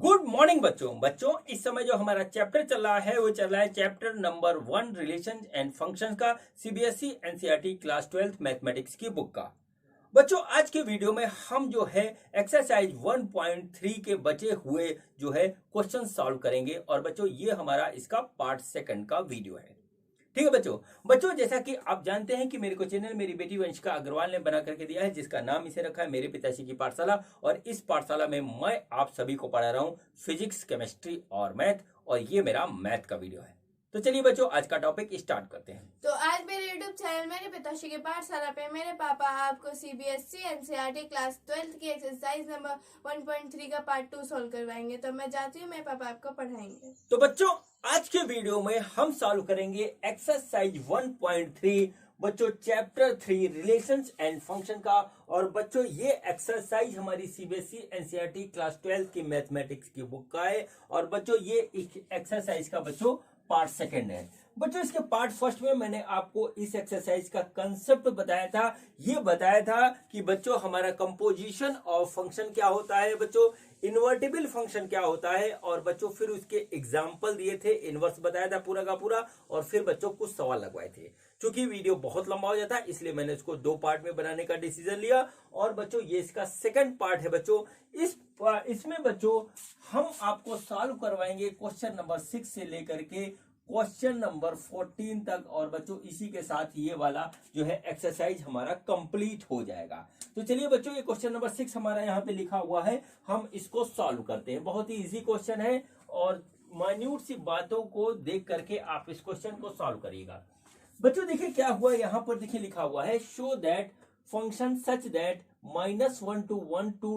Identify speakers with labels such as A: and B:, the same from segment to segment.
A: Good morning बच्चों इस समय जो हमारा चैप्टर चल रहा है वो चल रहा है chapter number 1 relation and functions का CBSE NCERT class 12th mathematics की बुक का। बच्चों आज के वीडियो में हम जो है एक्सरसाइज 1.3 के बचे हुए जो है क्वेश्चन सॉल्व करेंगे और बच्चों ये हमारा इसका पार्ट सेकंड का वीडियो है। ठीक है बच्चों जैसा कि आप जानते हैं कि मेरे को चैनल मेरी बेटी वंशिका अग्रवाल ने बना करके दिया है, जिसका नाम इसे रखा है मेरे पिताश्री की पाठशाला। और इस पाठशाला में मैं आप सभी को पढ़ा रहा हूं फिजिक्स, केमिस्ट्री और मैथ, और ये मेरा मैथ का वीडियो है। तो चलिए बच्चों आज का टॉपिक स्टार्ट करते हैं।
B: तो आज मेरे YouTube चैनल मेरे पिताश्री की पाठशाला पे मेरे पापा आपको सीबीएसई एनसीईआरटी क्लास 12th की एक्सरसाइज नंबर 1.3 का पार्ट 2 सॉल्व करवाएंगे। तो मैं जाती हूँ, मेरे पापा आपको पढ़ाएंगे।
A: तो बच्चों आज के वीडियो में हम सॉल्व करेंगे एक्सरसाइज 1.3 बच्चों चैप्टर 3 रिलेशंस एंड फंक्शन का। और बच्चों ये एक्सरसाइज हमारी सीबीएसई एनसीईआरटी क्लास 12 की मैथमेटिक्स की बुक का है। और बच्चों ये एक्सरसाइज का बच्चों पार्ट सेकंड है। बच्चों इसके पार्ट फर्स्ट में मैंने आपको इस एक्सरसाइज का कंसेप्ट बताया था। ये बताया था कि बच्चों हमारा कंपोजिशन ऑफ फंक्शन क्या होता है, बच्चों इन्वर्टिबल फंक्शन क्या होता है, और बच्चों फिर उसके एग्जाम्पल दिए थे, इनवर्स बताया था पूरा का पूरा, और फिर बच्चों कुछ सवाल लगवाए थे। क्योंकि वीडियो बहुत लंबा हो जाता है इसलिए मैंने इसको 2 पार्ट में बनाने का डिसीजन लिया। और बच्चों ये इसका सेकंड पार्ट है। बच्चों इसमें बच्चों हम आपको सॉल्व करवाएंगे क्वेश्चन नंबर 6 से लेकर के क्वेश्चन नंबर 14 तक। और बच्चों इसी के साथ ये वाला जो है एक्सरसाइज हमारा कंप्लीट हो जाएगा। तो चलिए बच्चों ये क्वेश्चन नंबर 6 हमारा यहाँ पे लिखा हुआ है, हम इसको सॉल्व करते हैं। बहुत ही इजी क्वेश्चन है और माइन्यूट सी बातों को देख करके आप इस क्वेश्चन को सॉल्व करिएगा। बच्चों देखिए क्या हुआ, यहाँ पर देखिए लिखा हुआ है show that function such that -1 to 1 to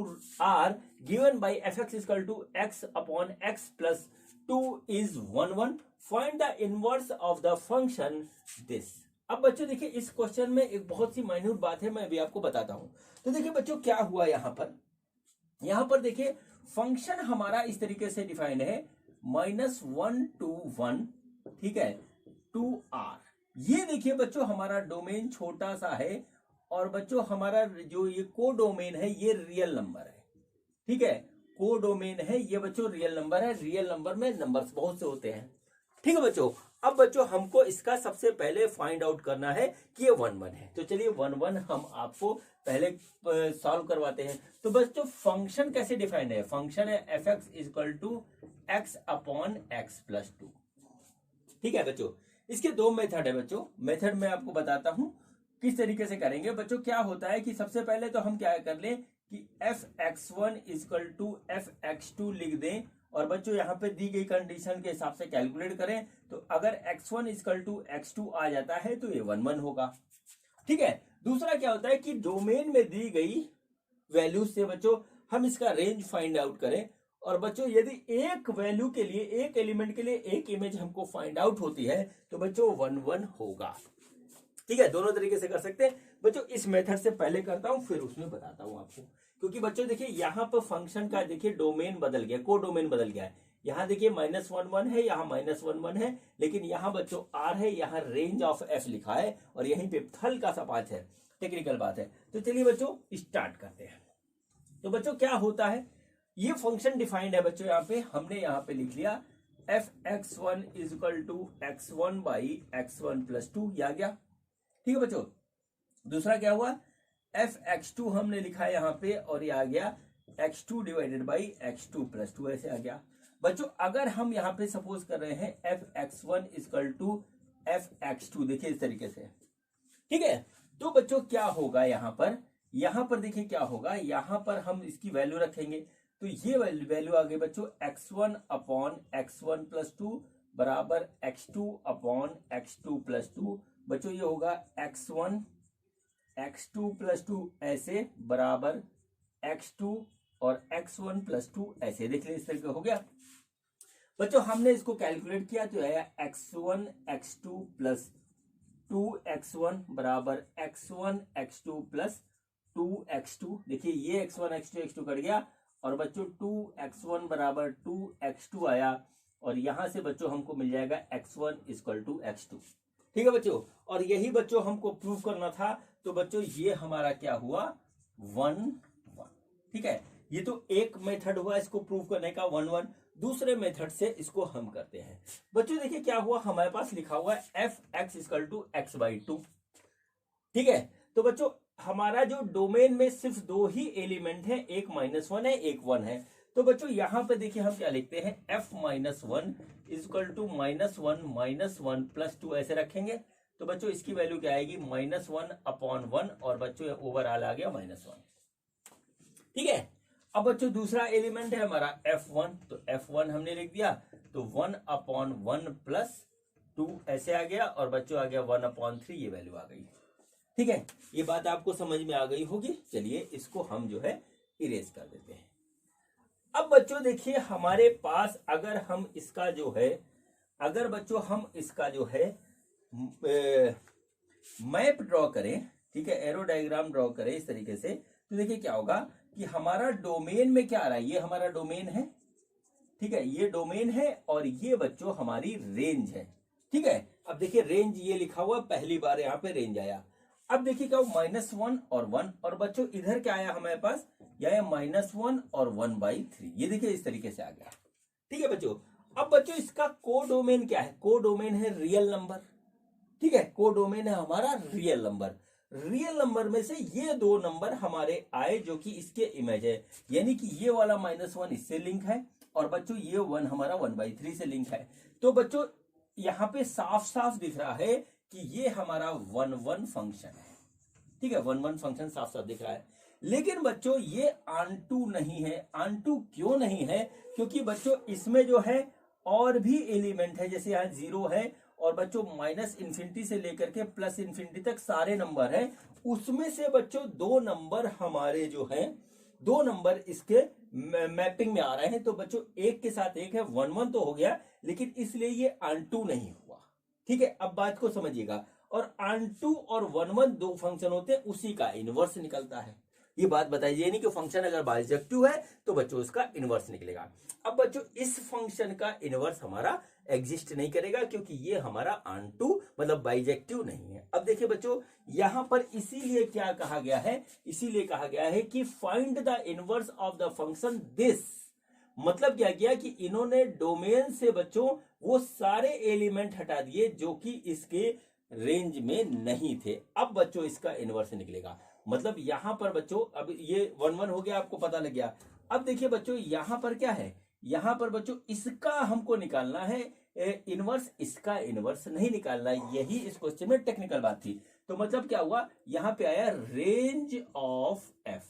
A: r given by fx equal to x upon x plus 2 is 1 1. Find the inverse of the function this. अब बच्चों देखिए इस क्वेश्चन में एक बहुत सी माइन्यूट बात है, मैं अभी आपको बताता हूं। तो देखिए बच्चों क्या हुआ यहाँ पर देखिए फंक्शन हमारा इस तरीके से डिफाइंड है -1 to 1, ठीक है, टू r। ये देखिए बच्चों हमारा डोमेन छोटा सा है और बच्चों हमारा जो ये को डोमेन है ये रियल नंबर है, ठीक है, को डोमेन है ये बच्चों रियल नंबर है। रियल नंबर में नंबर्स बहुत से होते हैं, ठीक है बच्चों। अब बच्चों हमको इसका सबसे पहले फाइंड आउट करना है कि ये 1 1 है। तो चलिए 1 1 हम आपको पहले सॉल्व करवाते हैं। तो बच्चों फंक्शन कैसे डिफाइंड है, फंक्शन है fx equal to x upon x plus 2, ठीक है बच्चों। इसके 2 मेथड है बच्चों, मेथड मैं आपको बताता हूं किस तरीके से करेंगे। बच्चों क्या होता है कि सबसे पहले तो हम क्या कर लें कि fx1 इक्वल टू fx2 लिख दें और बच्चों यहाँ पे दी गई कंडीशन के हिसाब से कैलकुलेट करें। तो अगर x1 इक्वल टू x2 आ जाता है तो ये 1 1 होगा, ठीक है। दूसरा क्या होता है कि डोमेन में दी गई वैल्यू से बच्चों हम इसका रेंज फाइंड आउट करें। और बच्चों यदि एक वैल्यू के लिए, एक एलिमेंट के लिए एक इमेज हमको फाइंड आउट होती है तो बच्चों 1 1 होगा, ठीक है। दोनों तरीके से कर सकते हैं बच्चों। इस मेथड से पहले करता हूं फिर उसमें बताता हूं आपको, क्योंकि बच्चों देखिए यहाँ पर फंक्शन का देखिए डोमेन बदल गया, को डोमेन बदल गया है। यहाँ देखिए -1 1 है, यहाँ -1 1 है, लेकिन यहाँ बच्चों r है, यहाँ रेंज ऑफ f लिखा है और यहीं पे हल्का सा बात है, टेक्निकल बात है। तो चलिए बच्चों स्टार्ट करते हैं। तो बच्चों क्या होता है, ये फंक्शन डिफाइंड है बच्चों, यहाँ पे हमने यहाँ पे लिख लिया fx1 equal to x1 by x1 plus 2, ये आ गया, ठीक है बच्चों। दूसरा क्या हुआ, fx2 हमने लिखा है यहाँ पे और ये आ गया x2 divided by x2 plus 2, ऐसे आ गया बच्चों। अगर हम यहाँ पे सपोज कर रहे हैं fx1 इक्वल टू fx2, देखिए इस तरीके से, ठीक है। तो बच्चों क्या होगा यहाँ पर देखिए क्या होगा, यहाँ पर हम इसकी वैल्यू रखेंगे। तो ये वैल्यू आ गई बच्चों x1 अपॉन x1 प्लस 2 बराबर x2 अपॉन x2 प्लस 2। बच्चों ये होगा x1 x2 प्लस 2 ऐसे बराबर x2 और x1 प्लस 2 ऐसे, देख लीजिए इस तरीके हो गया बच्चों। हमने इसको कैलकुलेट किया तो आया x1 x2 प्लस 2x1 बराबर x1 x2 प्लस 2x2। देखिए ये x1 x2 x2 कट गया और बच्चों 2x1 बराबर 2x2 आया और यहां से बच्चों हमको मिल जाएगा x1 इक्वल टू x2, ठीक है बच्चों। और यही बच्चों हमको प्रूव करना था। तो बच्चों ये हमारा क्या हुआ 1 1, ठीक है। ये तो एक मेथड हुआ इसको प्रूव करने का 1 1। दूसरे मेथड से इसको हम करते हैं। बच्चों देखिए क्या हुआ, हमारे पास लिखा हुआ है F X equal to X by two. ठीक है, तो बच्चों हमारा जो डोमेन में सिर्फ दो ही एलिमेंट है, एक -1 है एक 1 है। तो बच्चों यहां पे देखिए हम क्या लिखते हैं, एफ -1 इक्वल टू -1 प्लस 2 ऐसे रखेंगे। तो बच्चों इसकी वैल्यू क्या आएगी, -1/1 और बच्चों ओवरऑल आ गया -1। ठीक है, अब बच्चों दूसरा एलिमेंट है हमारा F1, तो F1 हमने लिख दिया, तो 1/1 प्लस 2 ऐसे आ गया और बच्चों आ गया 1/3, ये वैल्यू आ गई। ठीक है, ये बात आपको समझ में आ गई होगी। चलिए इसको हम जो है इरेज कर देते हैं। अब बच्चों देखिए हमारे पास अगर हम इसका जो है, अगर बच्चों हम इसका जो है मैप ड्रॉ करें, ठीक है, एरो डायग्राम ड्रॉ करें इस तरीके से, तो देखिए क्या होगा कि हमारा डोमेन में क्या आ रहा है, ये हमारा डोमेन है। ठीक है, ये डोमेन है और ये बच्चों हमारी रेंज है। ठीक है, अब देखिए रेंज ये लिखा हुआ, पहली बार यहाँ पे रेंज आया। अब देखिए क्या -1 और 1, और बच्चों इधर क्या आया हमारे पास, यह -1 और 1/3, ये देखिए इस तरीके से आ गया। ठीक है बच्चों, अब बच्चों इसका कोडोमेन क्या है, कोडोमेन है रियल नंबर। ठीक है, कोडोमेन है हमारा रियल नंबर। रियल नंबर में से ये दो नंबर हमारे आए जो कि इसके इमेज है, यानी कि ये वाला -1 इससे लिंक है और बच्चों ये 1 हमारा 1/3 से लिंक है। तो बच्चों यहाँ पे साफ साफ दिख रहा है कि ये हमारा 1 1 फंक्शन है। ठीक है, 1 1 फंक्शन साफ साफ दिख रहा है। लेकिन बच्चों ये ऑनटू नहीं है। ऑनटू क्यों नहीं है, क्योंकि बच्चों इसमें जो है और भी एलिमेंट है, जैसे यहाँ 0 है और बच्चों -∞ से लेकर के +∞ तक सारे नंबर हैं। उसमें से बच्चों दो नंबर हमारे जो हैं, दो नंबर इसके मैपिंग में आ रहे हैं। तो बच्चों एक के साथ एक है, 1 1 तो हो गया, लेकिन इसलिए ये ऑनटू नहीं हुआ। ठीक है, अब बात को समझिएगा। और ऑनटू और 1 1 दो फंक्शन होते हैं, उसी का इनवर्स निकलता है। ये बात बताइए, नहीं कि फंक्शन अगर बाइजेक्टिव है तो बच्चों उसका इनवर्स निकलेगा। अब बच्चों इस फंक्शन का इनवर्स हमारा एग्जिस्ट नहीं करेगा, क्योंकि ये हमारा ऑनटू मतलब बाइजेक्टिव नहीं है। अब देखिए बच्चों यहां पर इसीलिए क्या कहा गया है, इसीलिए कहा गया है कि find the inverse of the function this. मतलब क्या किया कि इन्होंने डोमेन से बच्चों वो सारे एलिमेंट हटा दिए जो कि इसके रेंज में नहीं थे। अब बच्चों इसका इनवर्स निकलेगा। मतलब यहां पर बच्चों अब ये 1 1 हो गया, आपको पता लग गया। अब देखिए बच्चों यहां पर क्या है, यहां पर बच्चों इसका हमको निकालना है इनवर्स, इसका इनवर्स नहीं निकालना। यही इस क्वेश्चन में टेक्निकल बात थी। तो मतलब क्या हुआ, यहां पे आया रेंज ऑफ एफ।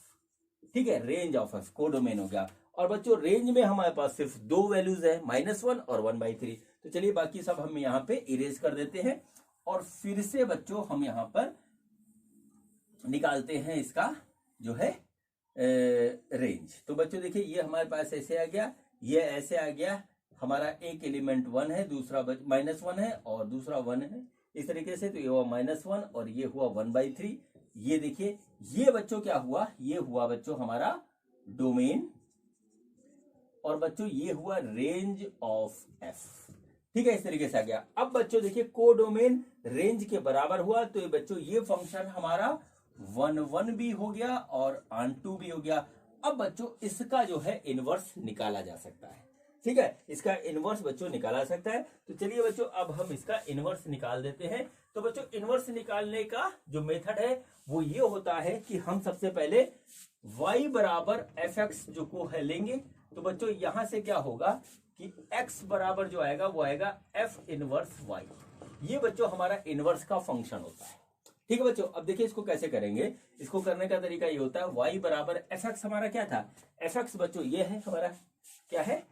A: ठीक है, रेंज ऑफ एफ कोडोमेन हो गया। और बच्चों रेंज में हमारे पास सिर्फ दो वैल्यूज है, -1 और 1/3। तो चलिए बाकी सब हम यहां पे इरेज कर देते हैं और फिर से बच्चों हम यहां पर निकालते हैं इसका जो है रेंज। तो बच्चों देखिए ये हमारे पास ऐसे आ गया, ये ऐसे आ गया। हमारा एक एलिमेंट 1 है, दूसरा -1 है और दूसरा 1 है, इस तरीके से। तो ये हुआ -1 और ये हुआ 1/3। ये देखिए ये बच्चों क्या हुआ, ये हुआ बच्चों हमारा डोमेन और बच्चों ये हुआ रेंज ऑफ एफ। ठीक है, इस तरीके से आ गया। अब बच्चों देखिए कोडोमेन रेंज के बराबर हुआ, तो ये बच्चों ये फंक्शन हमारा 1 1 भी हो गया और ऑनटू भी हो गया। अब बच्चों इसका जो है इनवर्स निकाला जा सकता है। ठीक है, इसका इनवर्स बच्चों निकाला सकता है। तो चलिए बच्चों अब हम इसका इनवर्स निकाल देते हैं। तो बच्चों इनवर्स निकालने का जो मेथड है वो ये होता है कि हम सबसे पहले y बराबर fx जो को है लेंगे। तो बच्चों यहां से क्या होगा कि x बराबर जो आएगा वो आएगा f इनवर्स y। ये बच्चों हमारा इनवर्स का फंक्शन होता है। ठीक है बच्चों, अब देखिए इसको कैसे करेंगे। इसको करने का तरीका ये होता है, y बराबर fx हमारा क्या था, fx बच्चों ये है हमारा क्या है,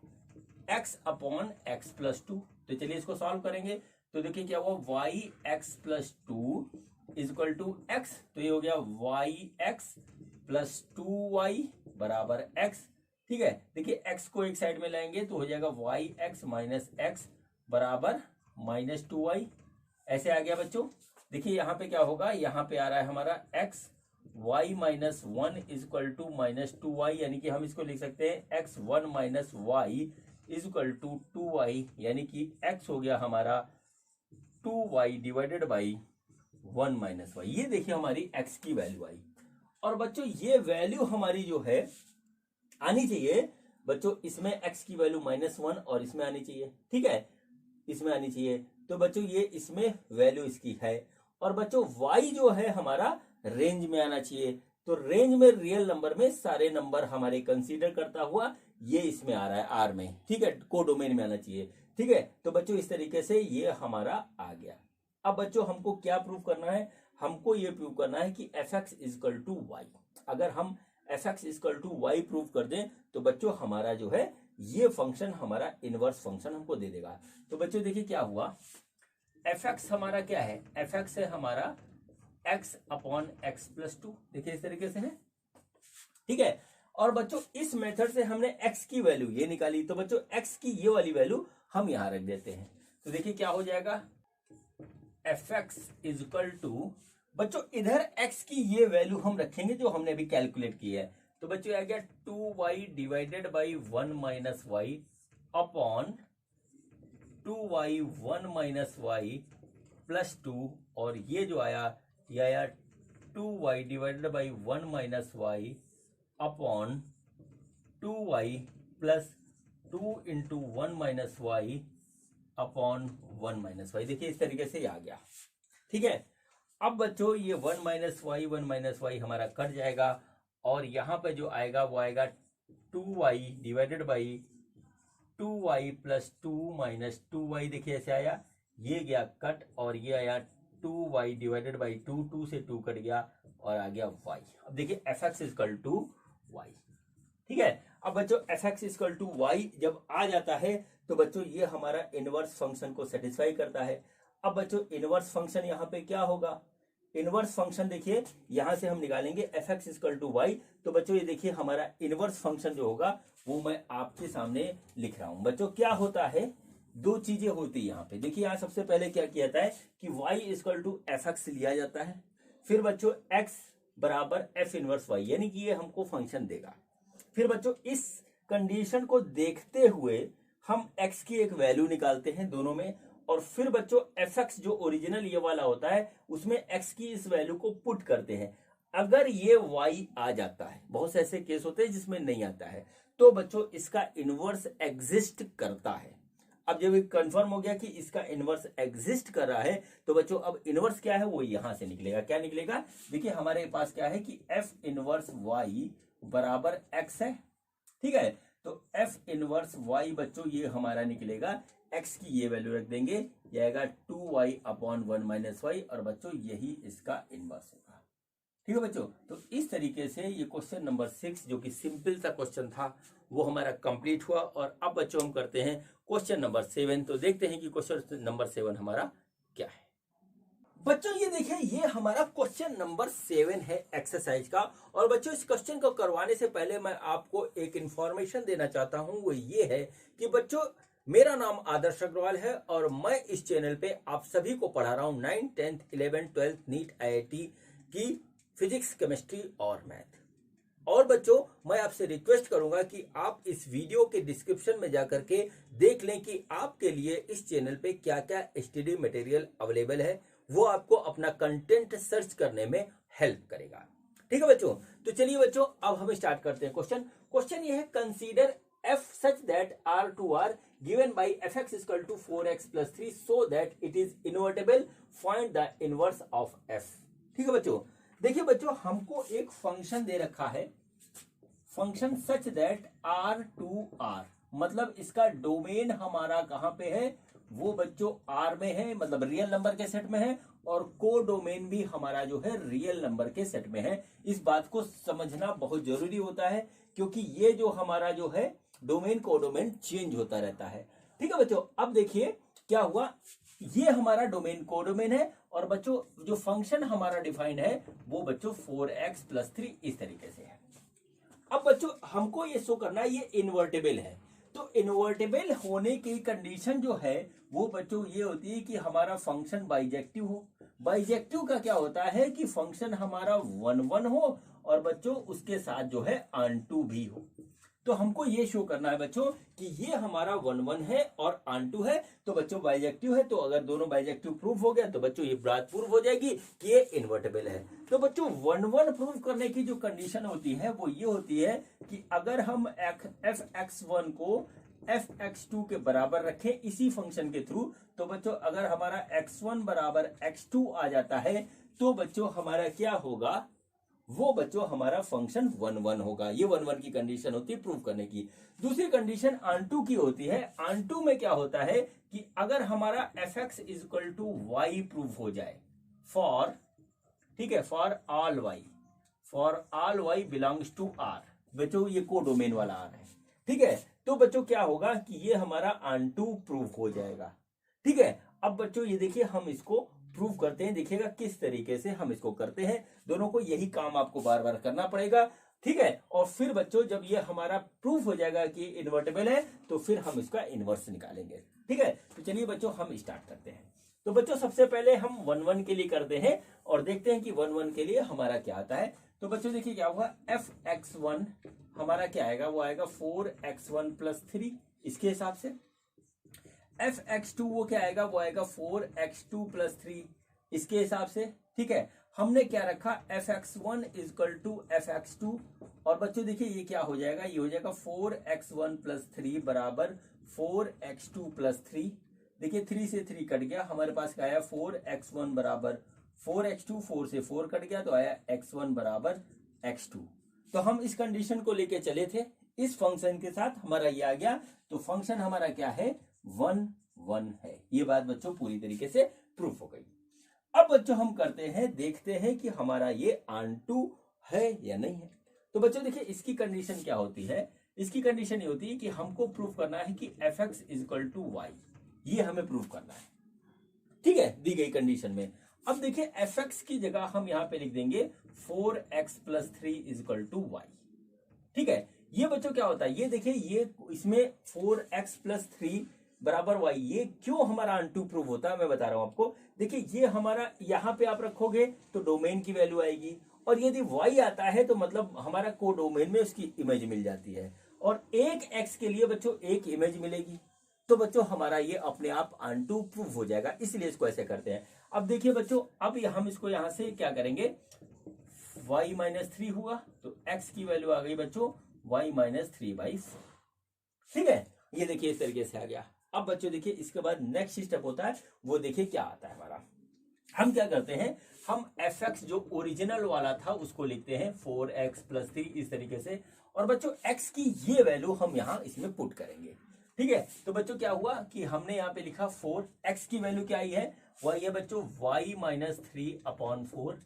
A: x/x + 2। तो चलिए इसको सॉल्व करेंगे। तो देखिए क्या हुआ, yx + 2 = x। तो ये हो गया yx + 2y बराबर x। ठीक है, देखिए x को एक साइड में लाएंगे तो हो जाएगा yx - x बराबर -2y। ऐसे आ गया बच्चों। देखिए यहाँ पे क्या होगा, यहाँ पे आ रहा है हमारा x y - 1 = -2y, यानी कि हम इसको लिख सकते हैं x1 - y = 2y, यानी कि x हो गया हमारा 2y / 1 - y। ये देखिए हमारी x की वैल्यू आई। और बच्चों ये वैल्यू हमारी जो है आनी चाहिए बच्चों, इसमें x की वैल्यू -1 और इसमें आनी चाहिए, ठीक है, इसमें आनी चाहिए। तो बच्चों ये इसमें वैल्यू इसकी है, और बच्चों y जो है हमारा रेंज में आना चाहिए। तो रेंज में रियल नंबर में सारे नंबर हमारे कंसीडर करता हुआ ये इसमें आ रहा है आर में, ठीक है, कोडोमेन में आना चाहिए, ठीक है। तो बच्चों इस तरीके से ये हमारा आ गया। अब बच्चों हमको क्या प्रूव करना है, हमको ये प्रूव करना है कि fx इक्वल टू वाई। अगर हम fx equal to Y prove कर दें तो बच्चों हमारा जो है ये फंक्शन हमारा इनवर्स फंक्शन हमको दे देगा। तो बच्चों देखिए क्या हुआ, fx हमारा क्या है, fx है हमारा x अपॉन x प्लस 2, देखिए इस तरीके से है, ठीक है। और बच्चों इस मेथड से हमने x की वैल्यू ये निकाली, तो बच्चों x की ये वाली वैल्यू हम यहां रख देते हैं। तो देखिए क्या हो जाएगा, fx इक्वल टू, बच्चों इधर x की ये वैल्यू हम रखेंगे जो हमने अभी कैलकुलेट की है। तो बच्चों आ गया 2y divided by 1 minus Y upon 2y 1 minus Y plus 2, और ये जो आया ये आया 2y divided by 1 minus Y upon 2y प्लस 2 into 1 minus Y upon 1 minus Y. देखिए इस तरीके से आ गया, ठीक है। अब बच्चों ये 1 माइनस वाई हमारा कट जाएगा, और यहां पे जो आएगा वो आएगा 2y डिवाइडेड बाई 2y प्लस 2 माइनस 2y, देखिए ऐसे आया, ये गया कट, और ये आया 2y डिवाइडेड बाई 2 से 2 कट गया और आ गया y। अब देखिए fx इक्वल टू y, ठीक है। अब बच्चों fx इक्वल टू y जब आ जाता है तो बच्चों ये हमारा इनवर्स फंक्शन को सेटिस्फाई करता है। अब बच्चों इनवर्स फंक्शन यहाँ पे क्या होगा, इनवर्स फंक्शन देखिए यहां से हम निकालेंगे fx इक्वल टू y। तो बच्चों ये देखिए हमारा इनवर्स फंक्शन जो होगा वो मैं आपके सामने लिख रहा हूं। बच्चों क्या होता है, दो चीजें होती है यहाँ पे, देखिए यहाँ सबसे पहले क्या किया जाता है कि y इक्वल टू fx लिया जाता है, फिर बच्चों x बराबर f इनवर्स y, यानी कि ये हमको फंक्शन देगा। फिर बच्चों इस कंडीशन को देखते हुए हम x की एक वैल्यू निकालते हैं दोनों में, और फिर बच्चों fx जो ओरिजिनल ये वाला होता है उसमें x की इस वैल्यू को पुट करते हैं। अगर ये y आ जाता है, बहुत से ऐसे केस होते हैं जिसमें नहीं आता है, तो बच्चों इसका इनवर्स एग्जिस्ट करता है। अब जब ये कंफर्म हो गया कि इसका इनवर्स एग्जिस्ट कर रहा है तो बच्चों अब इनवर्स क्या है वो यहां से निकलेगा। क्या निकलेगा, देखिए हमारे पास क्या है कि f इनवर्स y बराबर x है, ठीक है। तो f इनवर्स y बच्चों ये हमारा निकलेगा, x की ये वैल्यू रख देंगे, ये आएगा 2y अपॉन 1 माइनस वाई, और बच्चों यही इसका इनवर्स होगा, ठीक है बच्चों। तो इस तरीके से ये क्वेश्चन नंबर 6 जो कि सिंपल सा क्वेश्चन था वो हमारा कंप्लीट हुआ। और अब बच्चों हम करते हैं क्वेश्चन नंबर 7। तो देखते हैं कि क्वेश्चन नंबर 7 हमारा क्या है। बच्चों ये देखिए ये हमारा क्वेश्चन नंबर 7 है एक्सरसाइज का। और बच्चों इस क्वेश्चन को करवाने से पहले मैं आपको एक इंफॉर्मेशन देना चाहता हूं, वो ये है कि बच्चों मेरा नाम आदर्श अग्रवाल है और मैं इस चैनल पे आप सभी को पढ़ा रहा हूं 9th 10th 11th 12th NEET IIT की फिजिक्स, केमिस्ट्री और मैथ। और बच्चों मैं आपसे रिक्वेस्ट करूंगा कि आप इस वीडियो के डिस्क्रिप्शन में जाकर के देख लें कि आपके लिए इस चैनल पे क्या क्या स्टडी मटेरियल अवेलेबल है, वो आपको अपना कंटेंट सर्च करने में हेल्प करेगा, ठीक है बच्चों। तो चलिए बच्चों अब हम स्टार्ट करते हैं क्वेश्चन ये है, consider f such that R2R given by fx equal to 4x plus 3 so that it is invertible, find the inverse of f। ठीक है बच्चों, देखिए बच्चों हमको एक फंक्शन दे रखा है, फंक्शन सच दैट R2R, मतलब इसका डोमेन हमारा कहां पे है, वो बच्चों R में है, मतलब रियल नंबर के सेट में है, और को डोमेन भी हमारा जो है रियल नंबर के सेट में है। इस बात को समझना बहुत जरूरी होता है क्योंकि ये जो हमारा जो है डोमेन को डोमेन चेंज होता रहता है, ठीक है बच्चों। अब देखिए क्या हुआ, ये हमारा डोमेन को डोमेन है, और बच्चों जो फंक्शन हमारा डिफाइंड है वो बच्चों 4x + 3 इस तरीके से है। अब बच्चों हमको ये शो करना है ये इन्वर्टेबल है, तो इन्वर्टेबल होने की कंडीशन जो है वो बच्चों ये होती है कि हमारा फंक्शन बाइजेक्टिव हो। बाइजेक्टिव का क्या होता है कि फंक्शन हमारा 1 1 हो और बच्चों उसके साथ जो है ऑन टू भी हो। तो हमको ये शो करना है बच्चों कि ये हमारा 1 1 है और ऑन टू है, तो बच्चों बाइजेक्टिव है। तो अगर दोनों बाइजेक्टिव प्रूफ हो गया तो बच्चों ये बात प्रूफ हो जाएगी कि ये इन्वर्टेबल है। तो बच्चों 1 1 प्रूफ करने की जो कंडीशन होती है वो ये होती है कि अगर हम fx1 को fx2 के बराबर रखें इसी फंक्शन के थ्रू, तो बच्चों अगर हमारा x1 बराबर x2 आ जाता है तो बच्चों हमारा क्या होगा, वो बच्चों हमारा फंक्शन 1 1 होगा। ये 1 1 की कंडीशन होती है प्रूव करने की। दूसरी कंडीशन ऑन2 की होती है। ऑन2 में क्या होता है कि अगर हमारा fx equal to y prove हो जाए फॉर, ठीक है, for all y belongs to r, बच्चों ये कोडोमेन वाला r है, ठीक है। तो बच्चों क्या होगा कि ये हमारा ऑन2 प्रूव हो जाएगा, ठीक है। अब बच्चों ये देखिए हम इसको प्रूव करते हैं, देखिएगा किस तरीके से हम इसको करते हैं। दोनों को यही काम आपको बार बार करना पड़ेगा, ठीक है। और फिर बच्चों जब ये हमारा प्रूफ हो जाएगा कि इन्वर्टेबल है तो फिर हम इसका इनवर्स निकालेंगे, ठीक है। तो चलिए बच्चों हम स्टार्ट करते हैं। तो बच्चों सबसे पहले हम 1 1 के लिए करते हैं और देखते हैं कि 1 1 के लिए हमारा क्या आता है। तो बच्चों देखिए क्या हुआ, fx1 हमारा क्या आएगा, वो आएगा 4x1 प्लस 3, इसके हिसाब से fx2 वो क्या आएगा, वो आएगा 4x2 प्लस 3, इसके हिसाब से, ठीक है। हमने क्या रखा, fx1 इक्वल टू fx2, और बच्चों देखिए ये क्या हो जाएगा, ये हो जाएगा 4x1 प्लस 3 बराबर 4x2 प्लस 3। देखिए 3 से 3 कट गया, हमारे पास क्या आया 4x1 बराबर 4x2, 4 से 4 कट गया तो आया x1 बराबर x2। तो हम इस कंडीशन को लेके चले थे, इस फंक्शन के साथ हमारा ये आ गया, तो फंक्शन हमारा क्या है 1 1 है। ये बात बच्चों पूरी तरीके से प्रूफ हो गई। अब बच्चों हम करते हैं, देखते हैं कि हमारा ये ऑन2 है या नहीं है। तो बच्चों देखिए इसकी कंडीशन क्या होती है, इसकी कंडीशन ये होती है कि हमको प्रूफ करना है कि fx इक्वल टू वाई, ये हमें प्रूफ करना है, ठीक है, दी गई कंडीशन में। अब देखिए fx की जगह हम यहां पे लिख देंगे 4x plus 3 equal to Y, ठीक है। ये बच्चों क्या होता है, ये देखिए ये इसमें 4x प्लस 3 बराबर y, ये क्यों हमारा ऑन2 प्रूव होता है मैं बता रहा हूं आपको। देखिए ये हमारा यहां पे आप रखोगे तो डोमेन की वैल्यू आएगी, और यदि y आता है तो मतलब हमारा कोडोमेन में उसकी इमेज मिल जाती है, और एक x के लिए बच्चों एक इमेज मिलेगी, तो बच्चों हमारा ये अपने आप ऑन2 प्रूव हो जाएगा, इसलिए इसको ऐसे करते हैं। अब देखिए बच्चों, अब हम इसको यहां से क्या करेंगे, y माइनस 3 हुआ तो x की वैल्यू आ गई बच्चों y माइनस 3/4, ठीक है। ये देखिए इस तरीके से आ गया। अब बच्चों देखिए इसके बाद नेक्स्ट स्टेप होता है, वो देखिए क्या आता है हमारा। हम क्या करते हैं, हम fx जो ओरिजिनल वाला था उसको लिखते हैं 4x प्लस 3 इस तरीके से, और बच्चों x की ये वैल्यू हम यहाँ इसमें पुट करेंगे, ठीक है। तो बच्चों क्या हुआ कि हमने यहाँ पे लिखा 4x की वैल्यू क्या आई है, वह ये बच्चों y माइनस 3/4,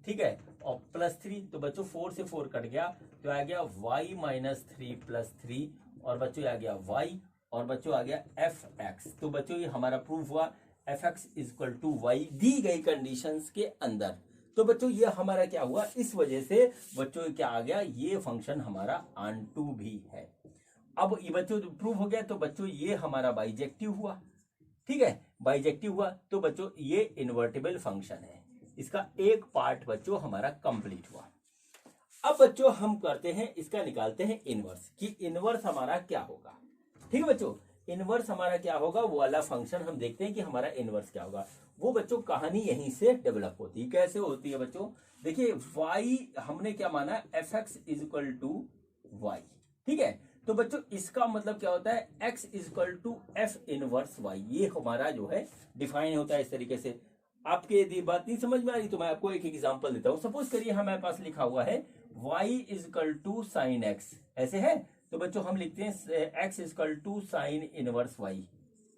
A: ठीक है, और प्लस 3, तो बच्चों 4 से 4 कट गया तो आ गया y माइनस 3 प्लस 3, और बच्चों आ गया y, और बच्चों आ गया fx। तो बच्चों ये हमारा प्रूफ हुआ fx इक्वल टू वाई दी गई कंडीशंस के अंदर। तो बच्चों ये हमारा क्या हुआ, इस वजह से बच्चों क्या आ गया, ये फंक्शन हमारा ऑन2 भी है। अब ये बच्चों प्रूफ हो गया, तो बच्चों ये हमारा बाइजेक्टिव हुआ, ठीक है, बाइजेक्टिव हुआ, तो बच्चों ये इन्वर्टेबल फंक्शन है, इसका एक पार्ट बच्चों हमारा कंप्लीट हुआ। अब बच्चों हम करते हैं, इसका निकालते हैं इनवर्स, कि इनवर्स हमारा क्या होगा, ठीक है बच्चों। इनवर्स हमारा क्या होगा, वो वाला फंक्शन हम देखते हैं कि हमारा इनवर्स क्या होगा। वो बच्चों कहानी यहीं से डेवलप होती है। कैसे होती है बच्चों, देखिए y हमने क्या माना, fx इक्वल टू वाई, ठीक है। तो बच्चों इसका मतलब क्या होता है, x equal to f inverse y, ये हमारा जो है डिफाइन होता है इस तरीके से। आपके यदि बात नहीं समझ में आ रही तो मैं आपको एक एग्जांपल देता हूं। सपोज करिए हमारे पास लिखा हुआ है y equal to sine x, ऐसे है, तो बच्चों हम लिखते हैं x equal to sine inverse y,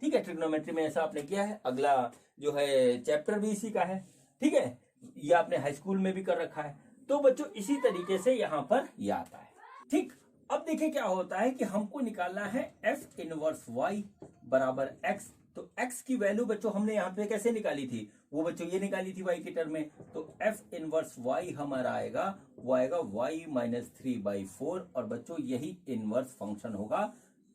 A: ठीक है। ट्रिग्नोमेट्री में ऐसा आपने किया है, अगला जो है चैप्टर भी इसी का है, ठीक है, ये आपने हाई स्कूल में भी कर रखा है। तो बच्चों इसी तरीके से यहाँ पर यह आता है, ठीक। अब देखिए क्या होता है कि हमको निकालना है f इनवर्स y बराबर x। तो x की वैल्यू बच्चों हमने यहाँ पे कैसे निकाली थी, वो बच्चों ये निकाली थी y के टर्म में। तो f इनवर्स y हमारा आएगा, वो आएगा y माइनस 3/4, और बच्चों यही इनवर्स फंक्शन होगा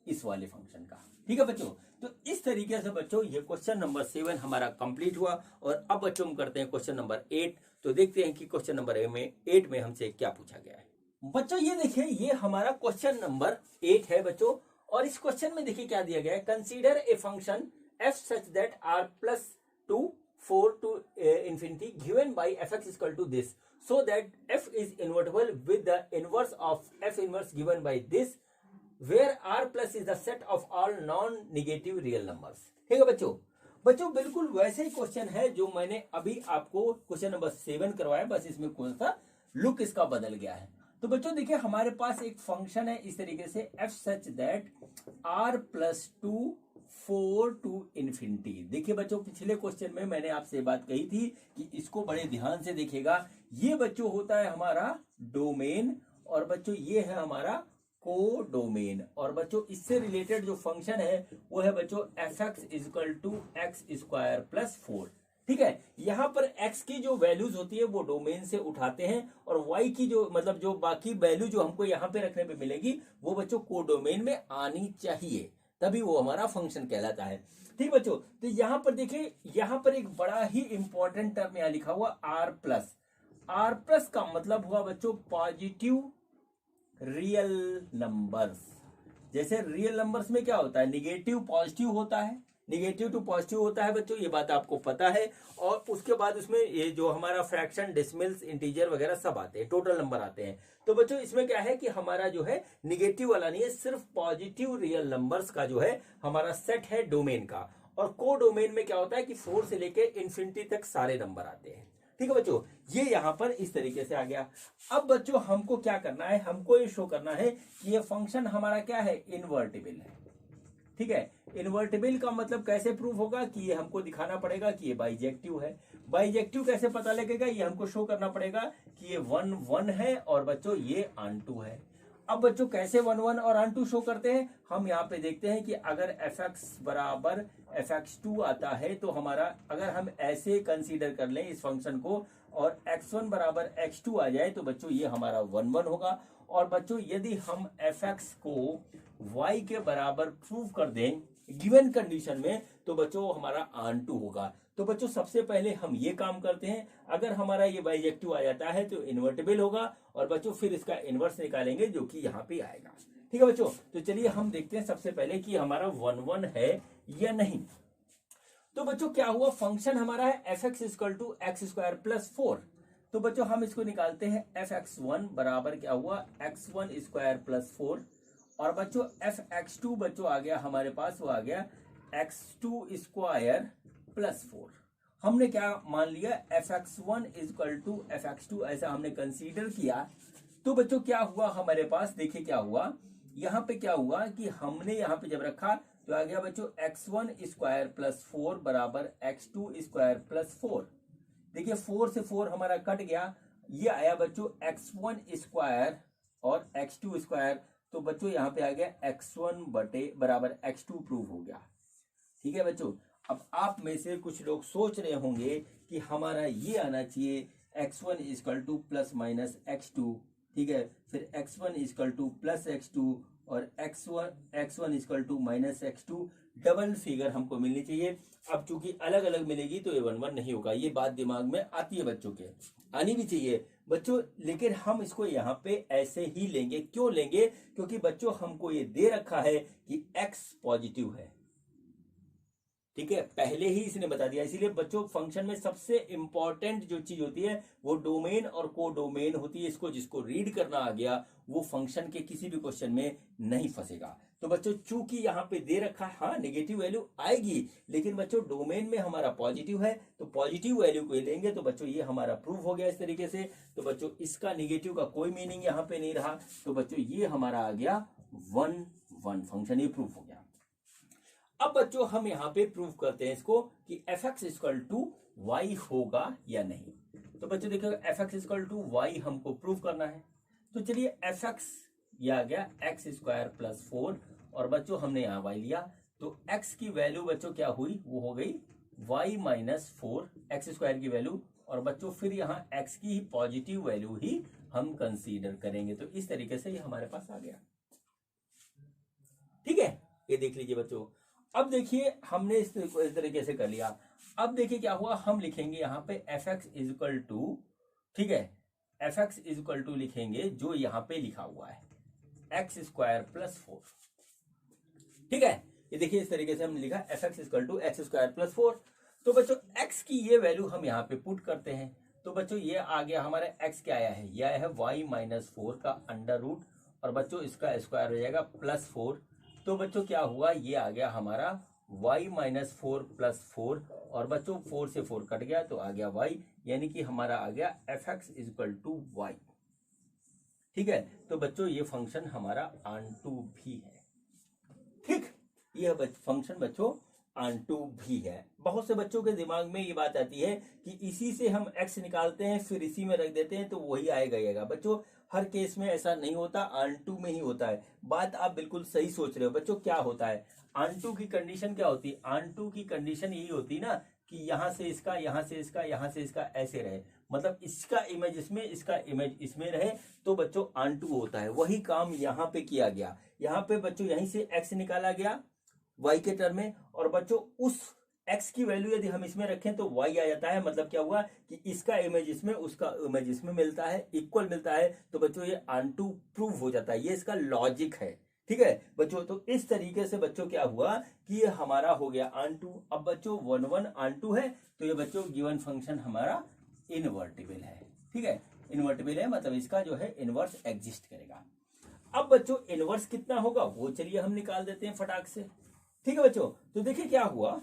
A: इस वाले फंक्शन का, ठीक है बच्चों। तो इस तरीके से बच्चों ये क्वेश्चन नंबर 7 हमारा कंप्लीट हुआ। और अब बच्चों हम करते हैं क्वेश्चन नंबर 8। तो देखते हैं कि क्वेश्चन नंबर 8 में हमसे क्या पूछा गया है। बच्चों ये देखिए, ये हमारा क्वेश्चन नंबर 8 है बच्चों। और इस क्वेश्चन में देखिए क्या दिया गया है, consider a function f such that r plus 2 4 to infinity given by fx equal to this so that f is invertible with the inverse of f inverse given by this where r plus is the set of all non negative real numbers. ठीक है बच्चों। बच्चों बिल्कुल वैसे ही question है जो मैंने अभी आपको क्वेश्चन नंबर 7 करवाया, बस इसमें कौन सा लुक इसका बदल गया है। तो बच्चों देखिए, हमारे पास एक फंक्शन है इस तरीके से f such that r plus 2 4 to infinity. देखिए बच्चों, पिछले क्वेश्चन में मैंने आपसे बात कही थी कि इसको बड़े ध्यान से देखिएगा। ये बच्चों होता है हमारा डोमेन, और बच्चों ये है हमारा को डोमेन। और बच्चों इससे रिलेटेड जो फंक्शन है वो है बच्चों F X equal to X square plus 4। ठीक है, यहाँ पर x की जो वैल्यूज होती है वो डोमेन से उठाते हैं, और y की जो मतलब जो बाकी वैल्यू जो हमको यहाँ पे रखने पे मिलेगी वो बच्चों को डोमेन में आनी चाहिए, तभी वो हमारा फंक्शन कहलाता है। ठीक बच्चों, तो यहाँ पर देखिए, यहाँ पर एक बड़ा ही इंपॉर्टेंट टर्म यहाँ लिखा हुआ r प्लस। r प्लस का मतलब हुआ बच्चों पॉजिटिव रियल नंबर्स। जैसे रियल नंबर्स में क्या होता है, निगेटिव पॉजिटिव होता है, निगेटिव टू पॉजिटिव होता है बच्चों, ये बात आपको पता है। और उसके बाद उसमें ये जो हमारा फ्रैक्शन, डेसिमल्स, इंटीजर वगैरह सब आते हैं, टोटल नंबर आते हैं। तो बच्चों इसमें क्या है कि हमारा जो है निगेटिव वाला नहीं है, सिर्फ पॉजिटिव रियल नंबर्स का जो है हमारा सेट है डोमेन का। और को डोमेन में क्या होता है कि 4 से लेके इंफिनिटी तक सारे नंबर आते हैं। ठीक है बच्चों, ये यहां पर इस तरीके से आ गया। अब बच्चों हमको क्या करना है, हमको ये शो करना है कि ये फंक्शन हमारा क्या है, इनवर्टिबल है। ठीक है, इनवर्टिबल का मतलब कैसे प्रूव होगा कि ये हमको दिखाना पड़ेगा कि ये बाइजेक्टिव है। बाइजेक्टिव कैसे पता लगेगा, ये हमको शो करना पड़ेगा कि ये 1 1 है और बच्चों ये ऑन2 है। अब बच्चों कैसे 1 1 और ऑन2 शो करते हैं, हम यहाँ पे देखते हैं कि अगर fx बराबर fx2 आता है तो हमारा, अगर हम ऐसे कंसीडर कर लें इस फंक्शन को और x1 बराबर x2 आ जाए तो बच्चों ये हमारा 1 1 होगा। और बच्चों यदि हम fx को y के बराबर प्रूव कर दें गिवन कंडीशन में तो बच्चों हमारा ऑन2 होगा। तो बच्चों सबसे पहले हम ये काम करते हैं, अगर हमारा ये बाइजेक्टिव आ जाता है तो इन्वर्टिबल होगा, और बच्चों फिर इसका इनवर्स निकालेंगे जो कि यहाँ पे आएगा। ठीक है बच्चों, तो चलिए हम देखते हैं सबसे पहले कि हमारा 1 1 है या नहीं। तो बच्चों क्या हुआ, फंक्शन हमारा है F X equal to X square plus 4। तो बच्चों हम इसको निकालते हैं, एफ एक्स 1 बराबर क्या हुआ, x1 स्क्वायर प्लस 4। और बच्चों एफ एक्स 2 बच्चों आ गया हमारे पास, वो आ गया x2 स्क्वायर प्लस 4। हमने क्या मान लिया, F X 1 equal to F X 2, ऐसा हमने कंसीडर किया। तो बच्चों क्या हुआ हमारे पास, देखिए क्या हुआ, यहाँ पे क्या हुआ कि हमने यहाँ पे जब रखा तो आ गया बच्चों x1 स्क्वायर प्लस 4 बराबर x2 स्क्वायर प्लस 4। देखिए 4 से 4 हमारा कट गया, ये आया बच्चों x1 स्क्वायर और x2 स्क्वायर। तो बच्चों यहाँ पे आ गया x1 बटे बराबर x2 प्रूव हो गया। ठीक है बच्चों, अब आप में से कुछ लोग सोच रहे होंगे कि हमारा ये आना चाहिए x1 equal two plus minus x2। ठीक है, फिर x1 equal two plus x2 और x1 equal to minus x2, double figure हमको मिलनी चाहिए। अब चूंकि अलग अलग मिलेगी तो ये 1 1 नहीं होगा, ये बात दिमाग में आती है बच्चों के, आनी भी चाहिए बच्चों। लेकिन हम इसको यहाँ पे ऐसे ही लेंगे, क्यों लेंगे, क्योंकि बच्चों हमको ये दे रखा है कि x पॉजिटिव है। ठीक है, पहले ही इसने बता दिया, इसीलिए बच्चों फंक्शन में सबसे इंपॉर्टेंट जो चीज होती है वो डोमेन और को डोमेन होती है। इसको जिसको रीड करना आ गया वो फंक्शन के किसी भी क्वेश्चन में नहीं फंसेगा। तो बच्चों चूंकि यहाँ पे दे रखा है, हाँ नेगेटिव वैल्यू आएगी, लेकिन बच्चों डोमेन में हमारा पॉजिटिव है तो पॉजिटिव वैल्यू को लेंगे। तो बच्चों ये हमारा प्रूव हो गया इस तरीके से। तो बच्चों इसका निगेटिव का कोई मीनिंग यहाँ पे नहीं रहा, तो बच्चों ये हमारा आ गया 1 1, फंक्शन ये प्रूव हो गया। अब बच्चों हम यहाँ पे प्रूव करते हैं इसको कि F X equal to Y होगा या नहीं। तो बच्चों देखो F X equal to Y हमको प्रूव करना है। तो चलिए एफ एक्स ये आ गया एक्स स्क्वायर प्लस 4, और बच्चों हमने यहाँ वाई लिया तो एक्स की वैल्यू बच्चों क्या हुई, वो हो गई वाई माइनस 4 एक्स स्क्वायर की वैल्यू। और बच्चों फिर यहाँ एक्स की ही पॉजिटिव वैल्यू ही हम कंसीडर करेंगे। तो इस तरीके से ये हमारे पास आ गया। ठीक है, ये देख लीजिए बच्चों। अब देखिए हमने इस तरीके से कर लिया। अब देखिए क्या हुआ, हम लिखेंगे यहाँ पे एफ एक्स इक्वल टू, ठीक है, F X is equal to लिखेंगे जो यहाँ पे लिखा हुआ है एक्स स्क्वायर प्लस 4। ठीक है, ये देखिए इस तरीके से हमने लिखा F X equal to X square plus 4। तो बच्चों एक्स की ये वैल्यू हम यहाँ पे पुट करते हैं, तो बच्चों ये आ गया हमारा एक्स क्या आया है, ये आया है वाई माइनस 4 का अंडर रूट, और बच्चों इसका स्क्वायर हो जाएगा प्लस 4। तो बच्चों क्या हुआ, ये आ गया हमारा y माइनस 4 प्लस 4, और बच्चों 4 से 4 कट गया तो आ गया y, यानी कि हमारा आ गया F X is equal to Y. ठीक है, तो बच्चों ये फंक्शन हमारा आंटू भी है। ठीक, यह फंक्शन बच्चों आंटू भी है। बहुत से बच्चों के दिमाग में ये बात आती है कि इसी से हम x निकालते हैं फिर इसी में रख देते हैं तो वही आएगा। बच्चों हर केस में ऐसा नहीं होता, आंटू में ही होता है। बात आप बिल्कुल सही सोच रहे हो। बच्चों क्या होता है, आंटू की कंडीशन क्या होती है, आंटू की कंडीशन यही होती ना कि यहां से इसका, यहां से इसका, यहां से इसका ऐसे रहे, मतलब इसका इमेज इसमें, इसका इमेज इसमें रहे, तो बच्चों आंटू होता है। वही काम यहाँ पे किया गया। यहाँ पे बच्चों यहीं से x निकाला गया y के टर्म में, और बच्चों उस x की वैल्यू यदि हम इसमें रखें तो y आ जाता है। मतलब क्या हुआ कि इसका इमेज इसमें, उसका इमेज इसमें मिलता है, इक्वल मिलता है, तो बच्चों ये आंटू प्रूव हो जाता है। ये इसका लॉजिक है। ठीक है बच्चों, तो इस तरीके से बच्चों क्या हुआ कि ये हमारा हो गया आंटू। अब बच्चों 1 1 आंटू है, तो ये बच्चों गिवन फंक्शन हमारा इनवर्टिबल है। ठीक है, इनवर्टिबल है मतलब इसका जो है इनवर्स एग्जिस्ट करेगा। अब बच्चों इनवर्स कितना होगा वो चलिए हम निकाल देते हैं फटाक से। ठीक है बच्चों, तो देखिए क्या हुआ,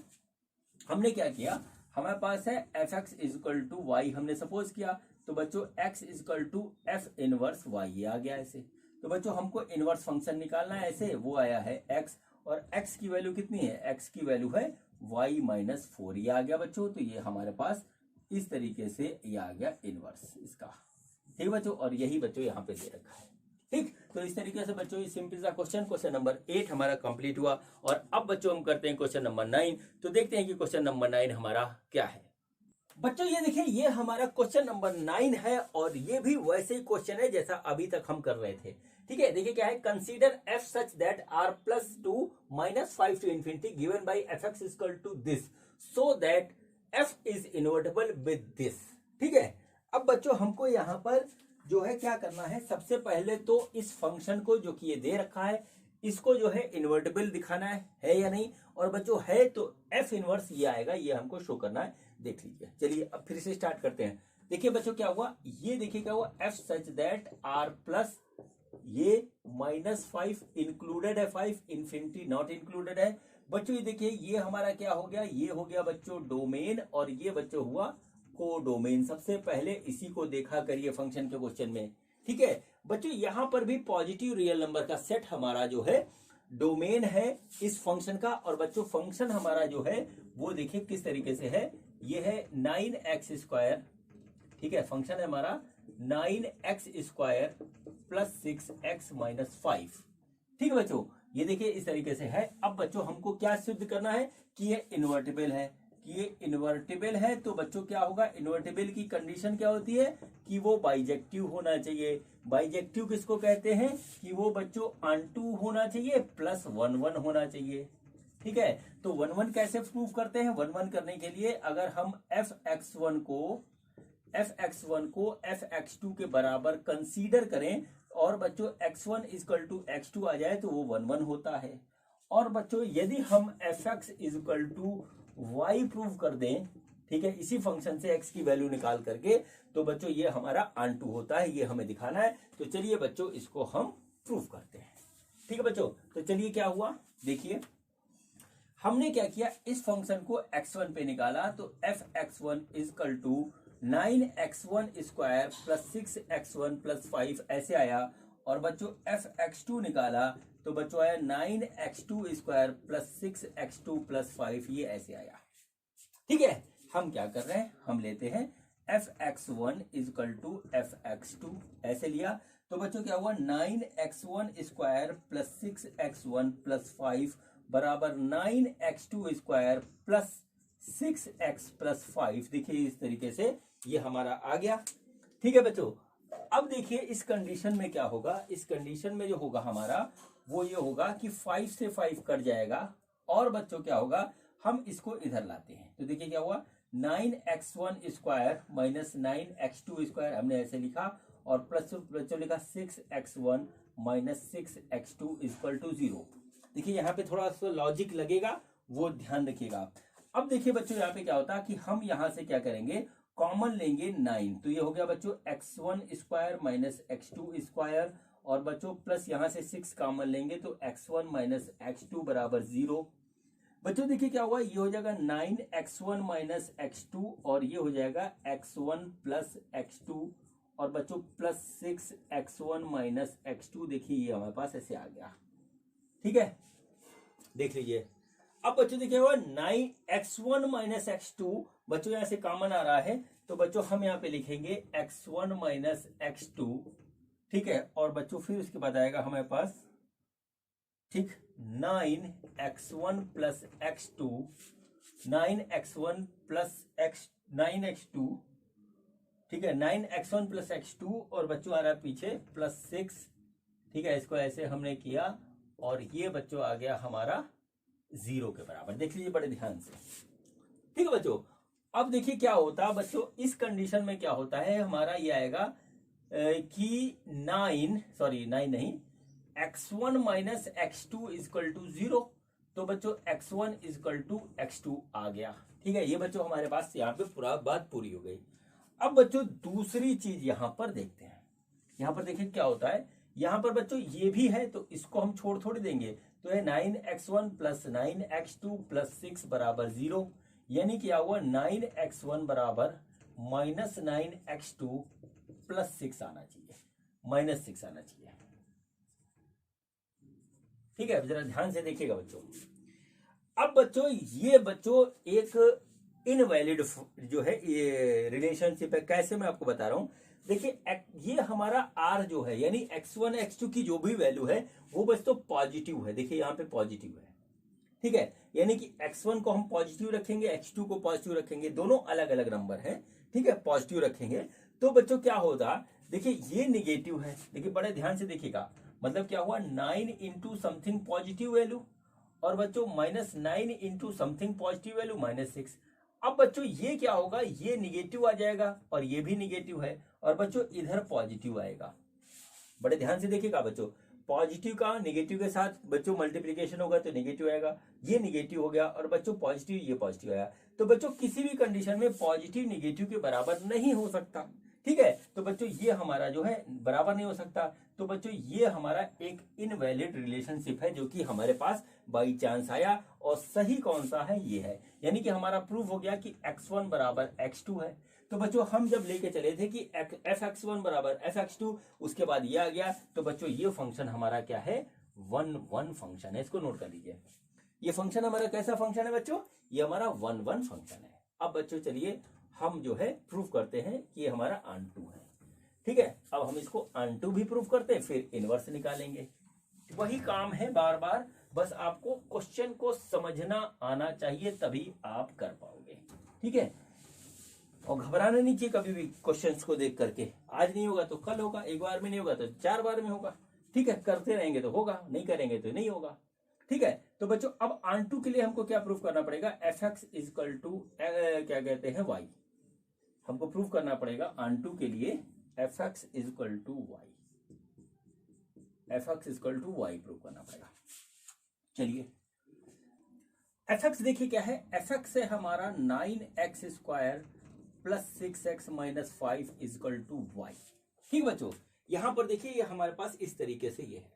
A: हमने क्या किया, हमारे पास है F X is equal to Y, हमने सपोज किया, तो बच्चों X is equal to F inverse Y, ये आ गया ऐसे। तो बच्चों हमको इनवर्स फंक्शन निकालना है ऐसे, वो आया है एक्स, और एक्स की वैल्यू कितनी है, एक्स की वैल्यू है वाई माइनस 4, ये आ गया बच्चों। तो ये हमारे पास इस तरीके से ये आ गया इनवर्स इसका। ठीक है बच्चों, और यही बच्चों यहाँ पे दे रखा है। ठीक, तो इस तरीके से बच्चों ये सिंपल सा क्वेश्चन नंबर 8 हमारा कंप्लीट हुआ। और अब बच्चों हम करते हैं क्वेश्चन नंबर 9। तो देखते हैं कि क्वेश्चन नंबर 9 हमारा क्या है। बच्चों ये देखिए, ये हमारा क्वेश्चन नंबर 9 है, और ये भी वैसे ही क्वेश्चन है जैसा अभी तक हम कर रहे थे। ठीक है, देखिए क्या है, consider F such that R plus 2 minus 5 to infinity given by F X equal to this so that F is invertible with this. ठीक है, अब बच्चों हमको यहाँ पर जो है क्या करना है, सबसे पहले तो इस फंक्शन को जो कि ये दे रखा है इसको जो है इन्वर्टेबल दिखाना है या नहीं, और बच्चों है तो एफ इनवर्स ये आएगा, ये हमको शो करना है। देख लीजिए, चलिए अब फिर से स्टार्ट करते हैं। देखिए बच्चों क्या हुआ, ये देखिए क्या हुआ, F such that R plus ये माइनस 5 इंक्लूडेड है, 5 इन्फिनिटी नॉट इंक्लूडेड है। बच्चों ये देखिए ये हमारा क्या हो गया, ये हो गया बच्चों डोमेन, और ये बच्चों हुआ कोडोमेन। सबसे पहले इसी को देखा करिए फंक्शन के क्वेश्चन में। ठीक है बच्चों, यहां पर भी पॉजिटिव रियल नंबर का सेट हमारा जो है डोमेन है इस फंक्शन का, और बच्चों फंक्शन हमारा जो है वो देखिए किस तरीके से है, ये है 9x स्क्वायर। ठीक है, फंक्शन है हमारा 9x square plus 6x minus 5। ठीक है बच्चों, ये देखिए इस तरीके से है। अब बच्चों हमको क्या सिद्ध करना है कि ये इन्वर्टिबल है, कि ये इन्वर्टिबल है। तो बच्चों क्या होगा, इन्वर्टिबल की कंडीशन क्या होती है कि वो बाइजेक्टिव होना चाहिए। बाइजेक्टिव किसको कहते हैं कि वो बच्चों आंटू होना चाहिए प्लस 1 1 होना चाहिए। ठीक है, तो 1 1 कैसे प्रूव करते हैं, 1 1 करने के लिए अगर हम एफ एक्स वन को एफ एक्स टू के बराबर कंसीडर करें, और बच्चों x1 इक्वल टू x2 आ जाए तो वो 1 1 होता है। और बच्चों यदि हम F X equal to Y prove कर दें, ठीक है, इसी फंक्शन से x की वैल्यू निकाल करके, तो बच्चों ये हमारा आंटू होता है, ये हमें दिखाना है। तो चलिए बच्चों इसको हम प्रूव करते हैं। ठीक है बच्चों, तो चलिए क्या हुआ, देखिए हमने क्या किया, इस फंक्शन को x1 पे निकाला, तो F x1 equal to 9x1 square plus 6x1 plus 5 ऐसे आया। और बच्चों एफ x2 निकाला, तो बच्चों आया 9x2 square plus 6x2 plus 5, ये ऐसे आया। ठीक है, हम क्या कर रहे हैं, हम लेते हैं F x1 equal to F x2 ऐसे लिया। तो बच्चों क्या हुआ, 9x1 square plus 6x1 plus 5 बराबर 9x2 square plus 6x plus 5। देखिए इस तरीके से ये हमारा आ गया। ठीक है बच्चों, अब देखिए इस कंडीशन में क्या होगा, इस कंडीशन में जो होगा हमारा वो ये होगा कि 5 से 5 कट जाएगा, और बच्चों क्या होगा, हम इसको इधर लाते हैं। तो देखिए क्या हुआ, 9x1 square minus 9x2 square हमने ऐसे लिखा, और प्लस बच्चों लिखा 6x1 minus 6x2 equal to 0। देखिए यहाँ पे थोड़ा सा लॉजिक लगेगा, वो ध्यान रखिएगा। अब देखिए बच्चों यहाँ पे क्या होता है कि हम यहाँ से क्या करेंगे, कॉमन लेंगे 9, तो ये हो गया बच्चों x1 square minus x2 square, और बच्चों प्लस यहाँ से 6 कॉमन लेंगे तो x1 माइनस x2 बराबर 0। बच्चों देखिए क्या हुआ, ये हो जाएगा 9x1 माइनस x2, और ये हो जाएगा x1 प्लस x2, और बच्चों प्लस 6x1 माइनस x2। देखिए ये हमारे पास ऐसे आ गया, ठीक है, देख लीजिए। अब बच्चों देखिए हुआ 9x1 माइनस x2, बच्चों यहां से कॉमन आ रहा है, तो बच्चों हम यहाँ पे लिखेंगे x1 माइनस x2, ठीक है, और बच्चों फिर उसके बाद आएगा हमारे पास, ठीक, 9x1 plus x2, 9x1 plus x 9x2, ठीक है, 9x1 प्लस x2, और बच्चों आ रहा है पीछे प्लस 6, ठीक है, इसको ऐसे हमने किया, और ये बच्चों आ गया हमारा 0 के बराबर। देख लीजिए बड़े ध्यान से, ठीक है बच्चों। अब देखिए क्या होता है बच्चों, इस कंडीशन में क्या होता है, हमारा ये आएगा कि 9 नहीं, x1 minus x2 equal to 0, तो बच्चों x1 इक्वल टू x2 आ गया, ठीक है। ये बच्चों हमारे पास यहाँ पे पूरा बात पूरी हो गई। अब बच्चों दूसरी चीज यहां पर देखते हैं, यहां पर देखिए क्या होता है, यहां पर बच्चों ये भी है, तो इसको हम छोड़ थोड़ी देंगे, तो ये 9x1 प्लस 9x2 प्लस 6 बराबर 0, यानी क्या हुआ 9x1 बराबर माइनस 9x2 प्लस 6 आना चाहिए, माइनस 6 आना चाहिए, ठीक है। जरा ध्यान से देखिएगा बच्चों। अब बच्चों ये बच्चों एक इनवैलिड जो है ये रिलेशनशिप है, कैसे मैं आपको बता रहा हूं। देखिए ये हमारा r जो है, यानी x1 x2 की जो भी वैल्यू है वो बच्चों पॉजिटिव है, देखिए यहाँ पे पॉजिटिव है, ठीक है, यानी कि x1 को हम पॉजिटिव रखेंगे, x2 को पॉजिटिव रखेंगे, दोनों अलग अलग नंबर है, ठीक है, पॉजिटिव रखेंगे, तो बच्चों क्या होगा, देखिए ये निगेटिव है, देखिए बड़े ध्यान से देखिएगा, मतलब क्या हुआ 9 इंटू समथिंग पॉजिटिव वैल्यू, और बच्चों minus 9 into something positive value minus 6। अब बच्चों ये क्या होगा, ये निगेटिव आ जाएगा, और ये भी निगेटिव है, और बच्चों इधर पॉजिटिव आएगा। बड़े ध्यान से देखिएगा बच्चों, पॉजिटिव का निगेटिव के साथ बच्चों मल्टीप्लिकेशन होगा तो निगेटिव आएगा, ये निगेटिव हो गया, और बच्चों पॉजिटिव ये पॉजिटिव आया, तो बच्चों किसी भी कंडीशन में पॉजिटिव निगेटिव के बराबर नहीं हो सकता, ठीक है। तो बच्चों ये हमारा जो है बराबर नहीं हो सकता, तो बच्चों ये हमारा एक इनवैलिड रिलेशनशिप है जो कि हमारे पास बाई चांस आया, और सही कौन सा है, ये है, यानी कि हमारा प्रूफ हो गया कि x1 बराबर x2 है। तो बच्चों हम जब लेके चले थे कि fx1 बराबर fx2, उसके बाद ये आ गया, तो बच्चों ये फंक्शन हमारा क्या है, 1 1 फंक्शन है, इसको नोट कर लीजिए। ये फंक्शन हमारा कैसा फंक्शन है बच्चों, ये हमारा 1 1 फंक्शन है। अब बच्चों चलिए हम जो है प्रूफ करते हैं कि ये हमारा ऑनटू है, ठीक है। अब हम इसको ऑनटू भी प्रूफ करते हैं, फिर इनवर्स निकालेंगे, वही काम है बार बार, बस आपको क्वेश्चन को समझना आना चाहिए, तभी आप कर पाओगे, ठीक है। और घबराना नहीं चाहिए कभी भी क्वेश्चंस को देख करके, आज नहीं होगा तो कल होगा, एक बार में नहीं होगा तो 4 बार में होगा, ठीक है, करते रहेंगे तो होगा, नहीं करेंगे तो नहीं होगा, ठीक है। तो बच्चों अब ऑनटू के लिए हमको क्या प्रूफ करना पड़ेगा, fx इक्वल टू क्या कहते हैं y, हमको प्रूफ करना पड़ेगा ऑनटू के लिए fx equal to y, fx equal to y proof करना पड़ेगा। चलिए fx देखिए क्या है, fx है हमारा 9x square plus 6x minus 5 equal to y, ठीक बच्चों। यहां पर देखिए ये हमारे पास इस तरीके से ये है।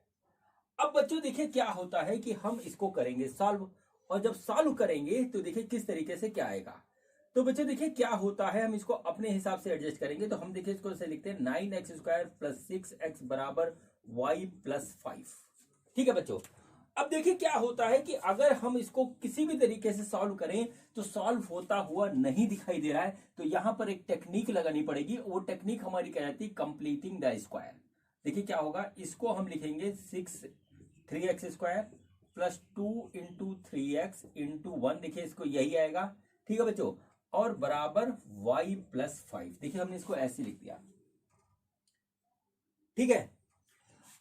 A: अब बच्चों देखिए क्या होता है कि हम इसको करेंगे सॉल्व, और जब सॉल्व करेंगे तो देखिए किस तरीके से क्या आएगा। तो बच्चों देखिए क्या होता है, हम इसको अपने हिसाब से एडजस्ट करेंगे, तो हम देखिए इसको ऐसे लिखते हैं 9x स्क्वायर प्लस 6x बराबर y प्लस 5, ठीक है बच्चों। अब देखिए क्या होता है कि अगर हम इसको किसी भी तरीके से सॉल्व करें तो सॉल्व होता हुआ नहीं दिखाई दे रहा है, तो यहां पर एक टेक्निक लगानी पड़ेगी, वो टेक्निक हमारी क्या रहती है, कंप्लीटिंग द स्क्वायर। देखिए क्या होगा, इसको हम लिखेंगे 3x square plus 2 into 3x into 1, देखिए इसको यही आएगा, ठीक है बच्चों, और बराबर y प्लस 5, देखिए हमने इसको ऐसे लिख दिया, ठीक है।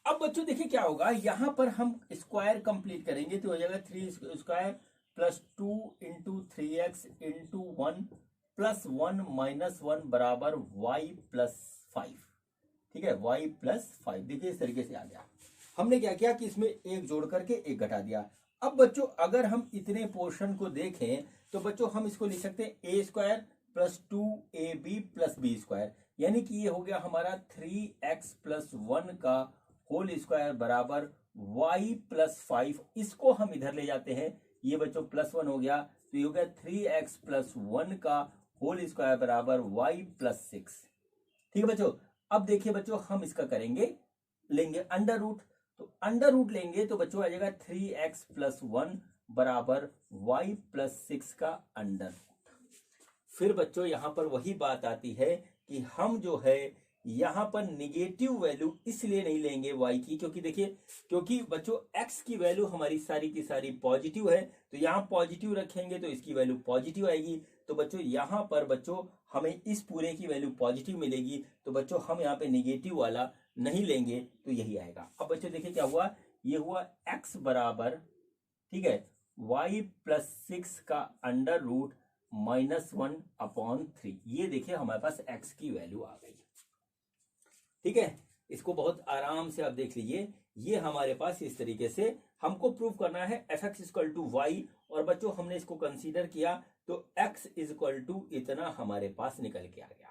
A: अब बच्चों देखिए क्या होगा, यहां पर हम स्क्वायर कंप्लीट करेंगे तो हो जाएगा 3 square plus 2 into 3x into 1 +1 -1 बराबर y +5। ठीक है, y +5। देखिए इस तरीके से आ गया। हमने क्या किया कि इसमें एक जोड़ करके एक घटा दिया। अब बच्चों अगर हम इतने पोर्शन को देखें तो बच्चों हम इसको लिख सकते हैं a² + 2ab + b², यानी कि ये हो गया हमारा 3x + 1 का होल स्क्वायर बराबर y +5। इसको हम इधर ले जाते हैं, ये बच्चों +1 हो गया, तो ये हो गया 3x + 1 का होल स्क्वायर बराबर y +6। ठीक है बच्चों, अब देखिए बच्चों हम इसका करेंगे, लेंगे अंडर रूट, तो अंडर रूट लेंगे तो बच्चों आ जाएगा 3x + 1 बराबर y +6 का अंडर रूट। फिर बच्चों यहां पर वही बात आती है कि हम जो है यहां पर निगेटिव वैल्यू इसलिए नहीं लेंगे y की, क्योंकि देखिए, क्योंकि बच्चों x की वैल्यू हमारी सारी की सारी पॉजिटिव है, तो यहां पॉजिटिव रखेंगे तो इसकी वैल्यू पॉजिटिव आएगी। तो बच्चों यहां पर बच्चों हमें इस पूरे की वैल्यू पॉजिटिव मिलेगी, तो बच्चों हम यहाँ पे निगेटिव वाला नहीं लेंगे, तो यही आएगा। अब बच्चों देखिए क्या हुआ, ये हुआ x बराबर, ठीक है, y +6 का अंडर रूट -1/3। ये देखिए हमारे पास x की वैल्यू आ गई। ठीक है, इसको बहुत आराम से आप देख लीजिए। ये हमारे पास इस तरीके से हमको प्रूव करना है fx = y, और बच्चों हमने इसको कंसीडर किया तो x = इतना हमारे पास निकल के आ गया।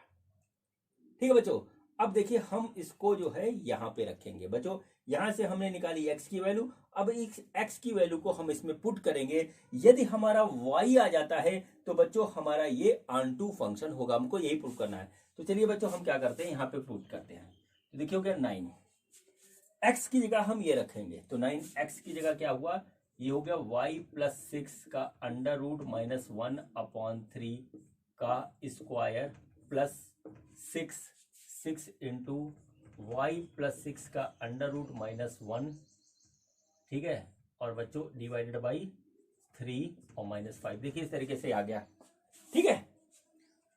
A: ठीक है बच्चों, अब देखिए हम इसको जो है यहां पे रखेंगे। बच्चों यहां से हमने निकाली x की वैल्यू, अब इस x की वैल्यू को हम इसमें पुट करेंगे। यदि हमारा y आ जाता है तो बच्चों हमारा ये ऑन टू फंक्शन होगा, हमको यही प्रूव करना है। तो चलिए बच्चों हम क्या करते हैं, यहाँ पे पुट करते हैं। तो देखिए हो गया 9, x की जगह हम ये रखेंगे, तो 9x की जगह क्या हुआ, ये हो गया y +6 का अंडर रूट -1/3 का स्क्वायर प्लस 6 इंटू y +6 का अंडर रूट -1, ठीक है, और बच्चों डिवाइडेड बाई 3 और -5। देखिए इस तरीके से आ गया। ठीक है,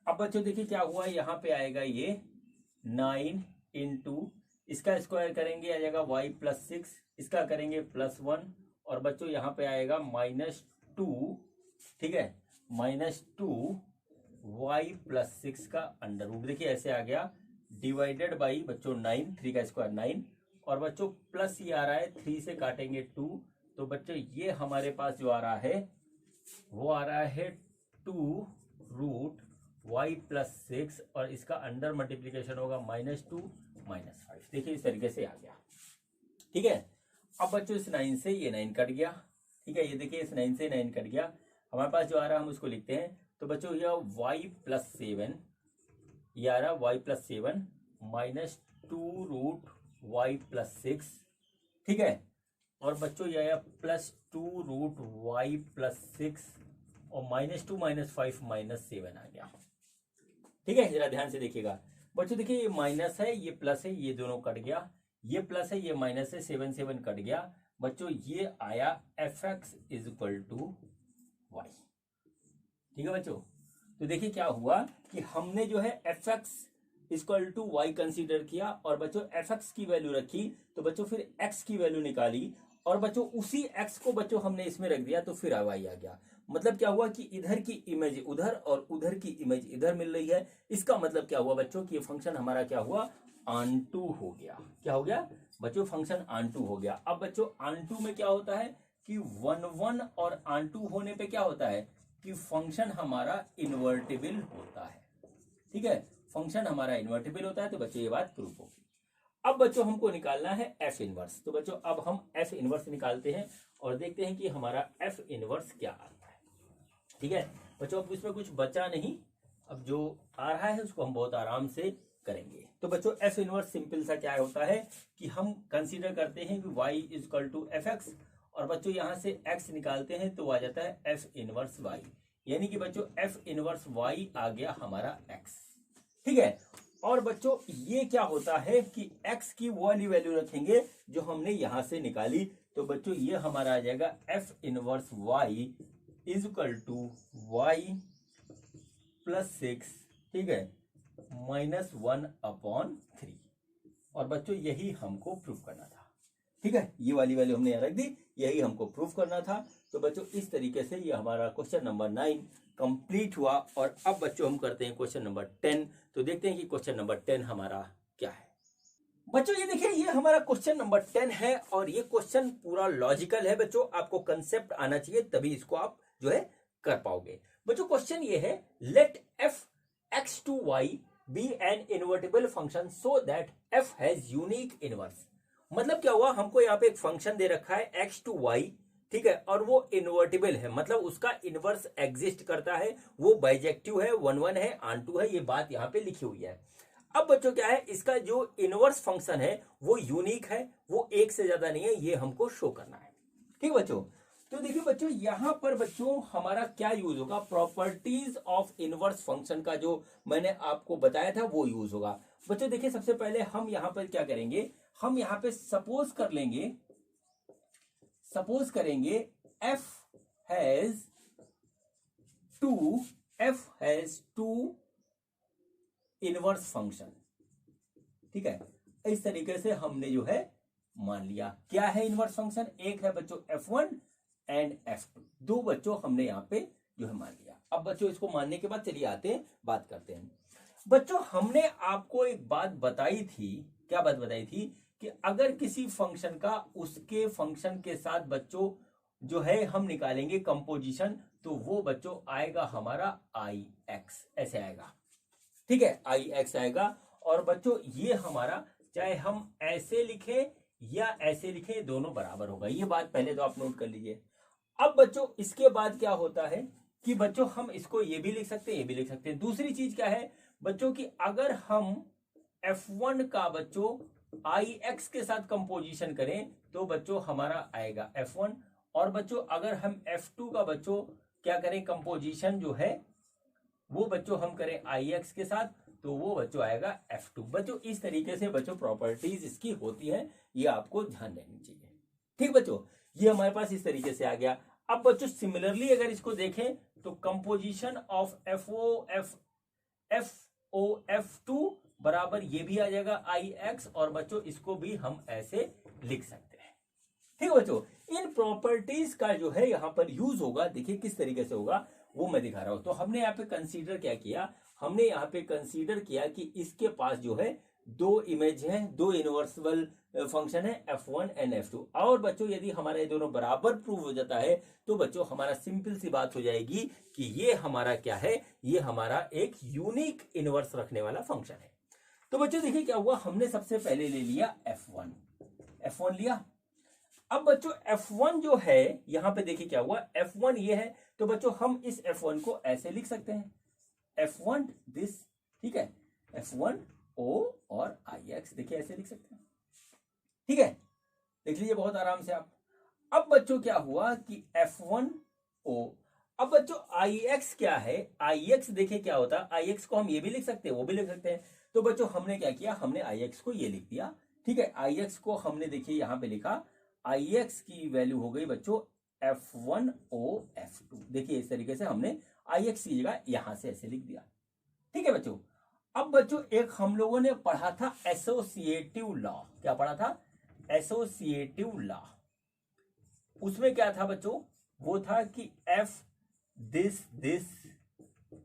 A: अब बच्चों देखिए क्या हुआ, यहाँ पे आएगा ये 9 इंटू इसका स्क्वायर करेंगे आ जाएगा y +6, इसका करेंगे +1, और बच्चों यहाँ पे आएगा -2, ठीक है, -2 y +6 का अंडर रूट। देखिए ऐसे आ गया, डिवाइडेड बाई बच्चों 9, 3 का स्क्वायर 9, और बच्चों प्लस ये आ रहा है, 3 से काटेंगे 2, तो बच्चों ये हमारे पास जो आ रहा है वो आ रहा है 2 रूट y +6, और इसका अंडर मल्टीप्लीकेशन होगा -2 -5। देखिए इस तरीके से आ गया। ठीक है, अब बच्चों इस 9 से ये 9 कट गया। ठीक है, ये देखिए इस 9 से 9 कट गया, हमारे पास जो आ रहा है हम उसको लिखते हैं। तो बच्चों यह y +7, ये आ रहा है y +7 -2 रूट y +6, ठीक है, और बच्चों यह आया +2 रूट y +6, और -2 -5 -7 आ गया। ठीक है, जरा ध्यान से देखिएगा बच्चों, देखिए ये माइनस है, ये प्लस है, ये दोनों कट गया, ये प्लस है, ये माइनस है, 7 7 कट गया। बच्चों ये आया fx = y। ठीक है बच्चों, तो देखिए क्या हुआ कि हमने जो है fx = y कंसीडर किया, और बच्चों fx की वैल्यू रखी, तो बच्चों फिर x की वैल्यू निकाली, और बच्चों उसी x को बच्चों हमने इसमें रख दिया, तो फिर y आ गया। मतलब क्या हुआ कि इधर की इमेज उधर और उधर की इमेज इधर मिल रही है। इसका मतलब क्या हुआ बच्चों कि ये फंक्शन हमारा क्या हुआ, ऑन टू हो गया। क्या हो गया बच्चों, फंक्शन ऑन टू हो गया। अब बच्चों ऑन टू में क्या होता है कि 1 1 और ऑन टू होने पे क्या होता है कि फंक्शन हमारा इन्वर्टिबल होता है। ठीक है, फंक्शन हमारा इन्वर्टिबल होता है, तो बच्चों ये बात प्रूफ होगी। अब बच्चों हमको निकालना है f इनवर्स। तो बच्चों अब हम f इनवर्स निकालते हैं और देखते हैं कि हमारा f इनवर्स क्या आता है। ठीक है बच्चों, अब इसमें कुछ बचा नहीं, अब जो आ रहा है उसको हम बहुत आराम से करेंगे। तो बच्चों f इनवर्स सिंपल सा क्या होता है कि हम कंसीडर करते हैं कि y = fx, और बच्चों यहां से x निकालते हैं तो आ जाता है f इनवर्स y, यानी कि बच्चों f इनवर्स y आ गया हमारा x। ठीक है, और बच्चों ये क्या होता है कि x की वो वाली वैल्यू रखेंगे जो हमने यहां से निकाली, तो बच्चों ये हमारा आ जाएगा f इनवर्स y = y +6, ठीक है, -1/3, और बच्चों यही हमको प्रूफ करना था। ठीक है, ये वाली वैल्यू हमने यहाँ रख दी, यही हमको प्रूफ करना था। तो बच्चों इस तरीके से ये हमारा क्वेश्चन नंबर 9 कंप्लीट हुआ। और अब बच्चों हम करते हैं क्वेश्चन नंबर 10। तो देखते हैं कि क्वेश्चन नंबर 10 हमारा क्या है। बच्चों ये देखिए, ये हमारा क्वेश्चन नंबर 10 है और ये क्वेश्चन पूरा लॉजिकल है बच्चों। आपको कंसेप्ट आना चाहिए तभी इसको आप जो है कर पाओगे। बच्चों क्वेश्चन ये है, let F X to Y be an invertible function so that F has unique inverse. मतलब क्या हुआ, हमको यहाँ पे एक फंक्शन दे रखा है एक्स टू वाई, ठीक है, और वो इन्वर्टिबल है, मतलब उसका इनवर्स एग्जिस्ट करता है, वो बाइजेक्टिव है, 1 1 है, ऑन 2 है, ये बात यहाँ पे लिखी हुई है। अब बच्चों क्या है, इसका जो इनवर्स फंक्शन है वो यूनिक है, वो एक से ज्यादा नहीं है, ये हमको शो करना है। ठीक बच्चों, तो देखिए बच्चों यहां पर बच्चों हमारा क्या यूज होगा, प्रॉपर्टीज ऑफ इनवर्स फंक्शन का जो मैंने आपको बताया था वो यूज होगा। बच्चों देखिए, सबसे पहले हम यहां पर क्या करेंगे, हम यहां पे सपोज करेंगे F has two inverse function. ठीक है, इस तरीके से हमने जो है मान लिया क्या है इनवर्स फंक्शन, एक है बच्चों f1 एंड f2, दो बच्चों हमने यहां पे जो है मान लिया। अब बच्चों इसको मानने के बाद चलिए आते हैं, बात करते हैं। बच्चों हमने आपको एक बात बताई थी, क्या बात बताई थी, कि अगर किसी फंक्शन का उसके फंक्शन के साथ बच्चों जो है हम निकालेंगे कंपोजिशन, तो वो बच्चों आएगा हमारा ix, ऐसे आएगा। ठीक है, ix आएगा। और बच्चों ये हमारा चाहे हम ऐसे लिखें या ऐसे लिखें, दोनों बराबर होगा, ये बात पहले तो आप नोट कर लीजिए। अब बच्चों इसके बाद क्या होता है कि बच्चों हम इसको ये भी लिख सकते हैं, ये भी लिख सकते हैं। दूसरी चीज क्या है बच्चों की, अगर हम f1 का बच्चों ix के साथ कंपोजिशन करें तो बच्चों हमारा आएगा f1, और बच्चों अगर हम f2 का बच्चों क्या करें कंपोजिशन जो है वो बच्चों हम करें ix के साथ, तो वो बच्चों आएगा f2। बच्चों इस तरीके से बच्चों प्रॉपर्टीज इसकी होती है, ये आपको ध्यान देनी चाहिए। ठीक बच्चों, ये हमारे पास इस तरीके से आ गया। अब बच्चों सिमिलरली अगर इसको देखें तो कंपोजिशन ऑफ FOF2 बराबर ये भी आ जाएगा ix, और बच्चों इसको भी हम ऐसे लिख सकते हैं। ठीक बच्चों, इन प्रॉपर्टीज का जो है यहां पर यूज होगा, देखिए किस तरीके से होगा वो मैं दिखा रहा हूं। तो हमने यहाँ पे कंसीडर क्या किया, हमने यहाँ पे कंसीडर किया कि इसके पास जो है दो इमेज है, दो इनवर्सिबल फंक्शन है f1 एंड f2। और बच्चों यदि हमारा ये दोनों बराबर प्रूव हो जाता है तो बच्चों हमारा सिंपल सी बात हो जाएगी कि ये हमारा क्या है, ये हमारा एक यूनिक इनवर्स रखने वाला फंक्शन है। तो बच्चों देखिए क्या हुआ, हमने सबसे पहले ले लिया f1 लिया। अब बच्चों f1 जो है यहां पे देखिए क्या हुआ, f1 ये है, तो बच्चों हम इस f1 को ऐसे लिख सकते हैं, f1 दिस, ठीक है, f1 o और ix, देखिए ऐसे लिख सकते हैं। ठीक है, देख लीजिए बहुत आराम से आप। अब बच्चों क्या हुआ कि f1 o, अब बच्चों ix क्या है, ix देखिए क्या होता है, ix को हम ये भी लिख सकते हैं, वो भी लिख सकते हैं। तो बच्चों हमने क्या किया, हमने ix को ये लिख दिया। ठीक है, ix को हमने देखिए यहां पे लिखा, ix की वैल्यू हो गई बच्चों f1 o f2। देखिए इस तरीके से हमने ix की जगह यहां से ऐसे लिख दिया। ठीक है बच्चों, अब बच्चों एक हम लोगों ने पढ़ा था एसोसिएटिव लॉ, क्या पढ़ा था, एसोसिएटिव लॉ। उसमें क्या था बच्चों, वो था कि f this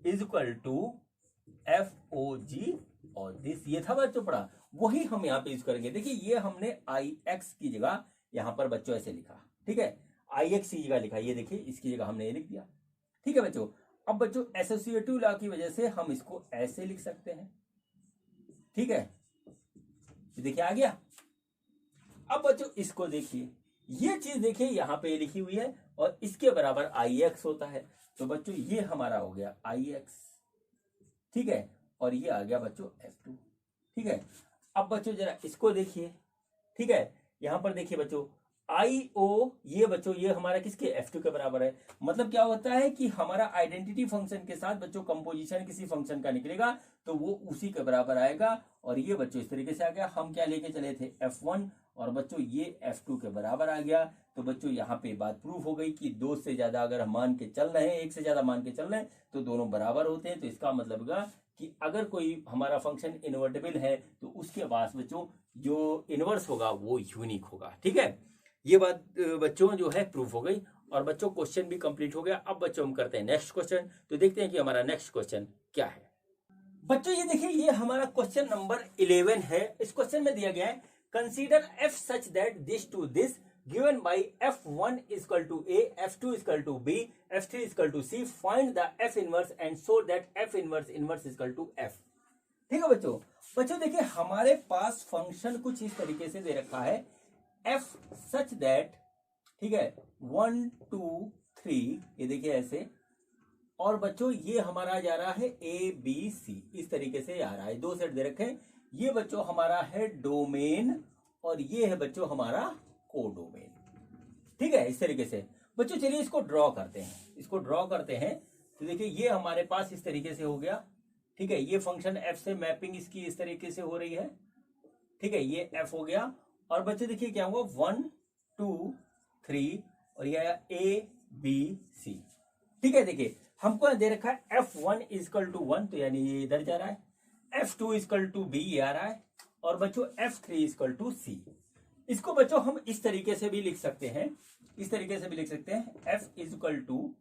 A: is equal to FOG और दिस, ये था बच्चों पढ़ा, वही हम यहाँ पे यूज करेंगे। देखिए ये हमने ix की जगह यहां पर बच्चों ऐसे लिखा। ठीक है, ix की जगह लिखा, ये देखिए इसकी जगह हमने ये लिख दिया। ठीक है बच्चों, अब बच्चों एसोसिएटिव लॉ की वजह से हम इसको ऐसे लिख सकते हैं। ठीक है, देखिए आ गया। अब बच्चों इसको देखिए, ये चीज देखिए यहां पे लिखी हुई है और इसके बराबर ix होता है, तो बच्चों ये हमारा हो गया ix। ठीक है, और ये आ गया बच्चों f2। ठीक है, अब बच्चों जरा इसको देखिए। ठीक है, यहां पर देखिए बच्चों IO, ये बच्चों ये हमारा किसके, f2 के बराबर है। मतलब क्या होता है कि हमारा आइडेंटिटी फंक्शन के साथ बच्चों कंपोजिशन किसी फंक्शन का निकलेगा तो वो उसी के बराबर आएगा। और ये बच्चों इस तरीके से आ गया, हम क्या लेके चले थे f1, और बच्चों ये f2 के बराबर आ गया। तो बच्चों यहाँ पे बात प्रूफ हो गई कि दो से ज्यादा अगर हम मान के चल रहे हैं, एक से ज्यादा मान के चल रहे हैं तो दोनों बराबर होते हैं। तो इसका मतलब होगा कि अगर कोई हमारा फंक्शन इन्वर्टेबल है तो उसके पास बच्चों जो इनवर्स होगा वो यूनिक होगा। ठीक है, ये बात बच्चों जो है प्रूफ हो गई। और बच्चों क्वेश्चन भी कंप्लीट हो गया। अब बच्चों हम करते हैं नेक्स्ट क्वेश्चन। तो देखते हैं कि हमारा नेक्स्ट क्वेश्चन क्या है। बच्चों ये देखिए, ये हमारा क्वेश्चन नंबर 11 है। इस क्वेश्चन में दिया गया है consider f such that this to this given by f1 is equal to a, f2 is equal to b, f3 is equal to c, find the f inverse and show that f inverse inverse is equal to f। ठीक है बच्चों। बच्चों देखिए, हमारे पास function कुछ इस तरीके से दे रखा है f सच दैट, ठीक है, 1 2 3, ये देखिए ऐसे, और बच्चों ये हमारा जा रहा है a b c, इस तरीके से आ रहा है। दो सेट दे रखे हैं। ये बच्चों हमारा है डोमेन और ये है बच्चों हमारा कोडोमेन। ठीक है, इस तरीके से बच्चों चलिए इसको ड्रॉ करते हैं। इसको ड्रॉ करते हैं तो देखिए ये हमारे पास इस तरीके से हो गया। ठीक है, ये फंक्शन f से मैपिंग इसकी इस तरीके से हो रही है। ठीक है, ये f हो गया। और बच्चों देखिए क्या हुआ, 1 2 3 और ये आया a b c। ठीक है, देखिए हमको दे रखा है f1 इज इक्वल टू 1, तो यानी ये इधर जा रहा है। f2 is equal to b ये आ रहा है। और बच्चों f3 is equal to c। इसको बच्चों हम इस तरीके से भी लिख सकते हैं, इस तरीके से भी लिख सकते हैं, f is equal to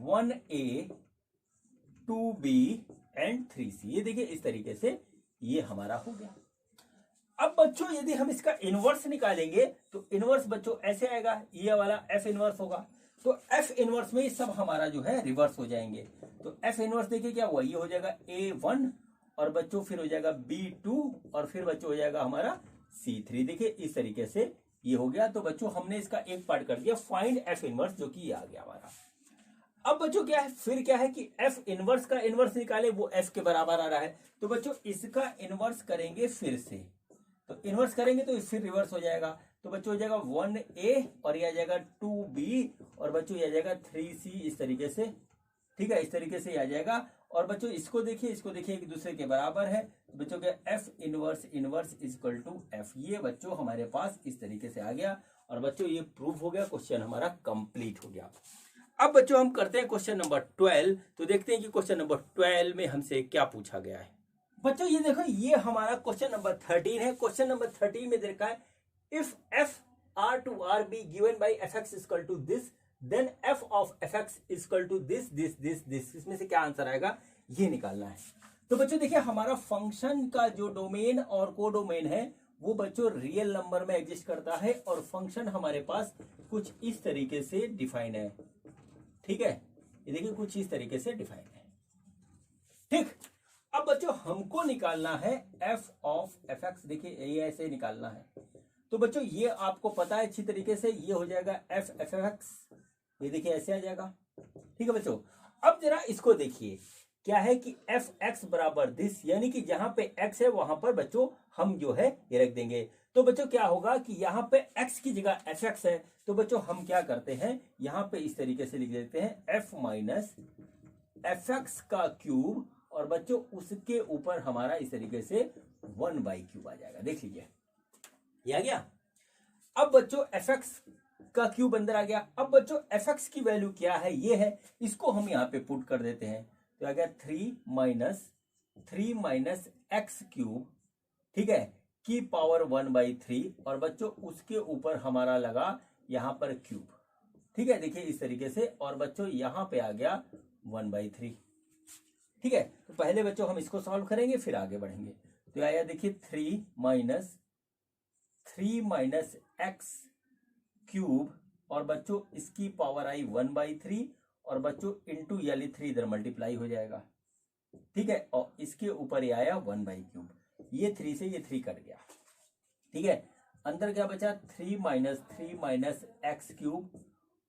A: 1a 2b and 3c। ये देखिए इस तरीके से ये हमारा हो गया। अब बच्चों यदि हम इसका इनवर्स निकालेंगे तो इनवर्स बच्चों ऐसे आएगा, ये वाला f इनवर्स होगा। तो f इनवर्स में सब हमारा जो है रिवर्स हो जाएंगे। तो f इनवर्स देखिए क्या हुआ, ये हो जाएगा a1 और बच्चों फिर हो जाएगा b2 और फिर बच्चों हो जाएगा हमारा c3। देखिए इस तरीके से ये हो गया। तो बच्चों हमने इसका एक पार्ट कर दिया, फाइंड f इनवर्स, जो कि ये आ गया हमारा। अब बच्चों क्या है, फिर क्या है कि f इनवर्स का इनवर्स निकाले, वो f के बराबर आ रहा है। तो बच्चों इसका इनवर्स करेंगे फिर से, तो इनवर्स करेंगे तो फिर रिवर्स हो जाएगा। तो बच्चों हो जाएगा 1a और ये आ जाएगा 2b और बच्चों ये आ जाएगा 3c, इस तरीके से। ठीक है, इस तरीके से आ जाएगा। और बच्चों इसको देखिए, इसको देखिए एक दूसरे के बराबर है। तो बच्चों क्या, f inverse inverse is equal to f। ये बच्चों हमारे पास इस तरीके से आ गया। और बच्चों ये प्रूफ हो गया, क्वेश्चन हमारा कंप्लीट हो गया। अब बच्चों हम करते हैं क्वेश्चन नंबर 12। तो देखते हैं कि क्वेश्चन नंबर 12 में हमसे क्या पूछा गया है। बच्चों ये देखो, ये हमारा क्वेश्चन नंबर 13 है। क्वेश्चन नंबर 13 में देखा है if f r to r be given by fx is equal to this, then f of fx is equal to this this this this। इसमें से क्या आंसर आएगा ये निकालना है। तो बच्चों देखिए हमारा फंक्शन का जो डोमेन और कोडोमेन है वो बच्चों रियल नंबर में एग्जिस्ट करता है और फंक्शन हमारे पास कुछ इस तरीके से डिफाइन है। ठीक है, ये देखिए कुछ इस तरीके से डिफाइन है। ठीक, अब बच्चों हमको निकालना है f ऑफ fx। देखिए ये ऐसे निकालना है। तो बच्चों ये आपको पता है अच्छी तरीके से, ये हो जाएगा f fx, ये देखिए ऐसे आ जाएगा। ठीक है बच्चों, अब जरा इसको देखिए, क्या है कि fx बराबर दिस, यानी कि जहां पे x है वहां पर बच्चों हम जो है ये रख देंगे। तो बच्चों क्या होगा कि यहाँ पे x की जगह fx है। तो बच्चों हम क्या करते हैं, यहाँ पे इस तरीके से लिख देते हैं f माइनस fx का क्यूब और बच्चों उसके ऊपर हमारा इस तरीके से 1/क्यूब आ जाएगा। देख लीजिए ये आ गया। अब बच्चों fx का क्यूब अंदर आ गया। अब बच्चों fx की वैल्यू क्या है, ये है, इसको हम यहाँ पे पुट कर देते हैं। तो आ गया 3 माइनस x क्यूब, ठीक है, की पावर 1/3 और बच्चों उसके ऊपर हमारा लगा यहाँ पर क्यूब। ठीक है, देखिए इस तरीके से। और बच्चों यहाँ पे आ गया 1/3। ठीक है, तो पहले बच्चों हम इसको सॉल्व करेंगे फिर आगे बढ़ेंगे। तो आया देखिए 3 माइनस x क्यूब और बच्चों इसकी पावर आई 1/3 और बच्चों इंटू यानी 3 इधर मल्टीप्लाई हो जाएगा। ठीक है, और इसके ऊपर ये आया 1/क्यूब, ये 3 से ये 3 कट गया। ठीक है, अंदर क्या बचा 3 माइनस x क्यूब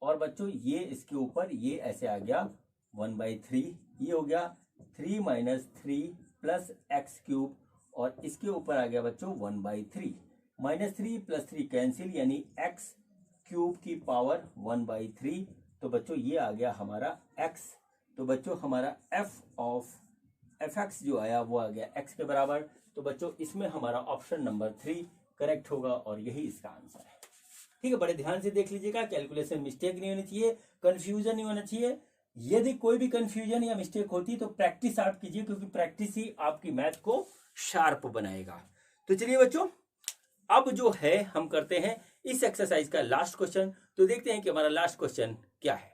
A: और बच्चों ये इसके ऊपर ये ऐसे आ गया 1/3। ये हो गया 3 माइनस 3 प्लस x क्यूब और इसके ऊपर आ गया बच्चों 1/3। -3 + 3 कैंसिल, यानी x क्यूब की पावर 1/3। तो बच्चों ये आ गया हमारा x। तो बच्चों हमारा f ऑफ fx जो आया वो आ गया x के बराबर। तो बच्चों इसमें हमारा ऑप्शन नंबर 3 करेक्ट होगा और यही इसका आंसर है। ठीक है, बड़े ध्यान से देख लीजिएगा, कैलकुलेशन मिस्टेक नहीं होनी चाहिए, कंफ्यूजन नहीं होना चाहिए। यदि कोई भी कंफ्यूजन या मिस्टेक होती तो प्रैक्टिस आप कीजिए, क्योंकि प्रैक्टिस ही आपकी मैथ को शार्प बनाएगा। तो चलिए बच्चों, अब जो है हम करते हैं इस एक्सरसाइज का लास्ट क्वेश्चन। तो देखते हैं कि हमारा लास्ट क्वेश्चन क्या है।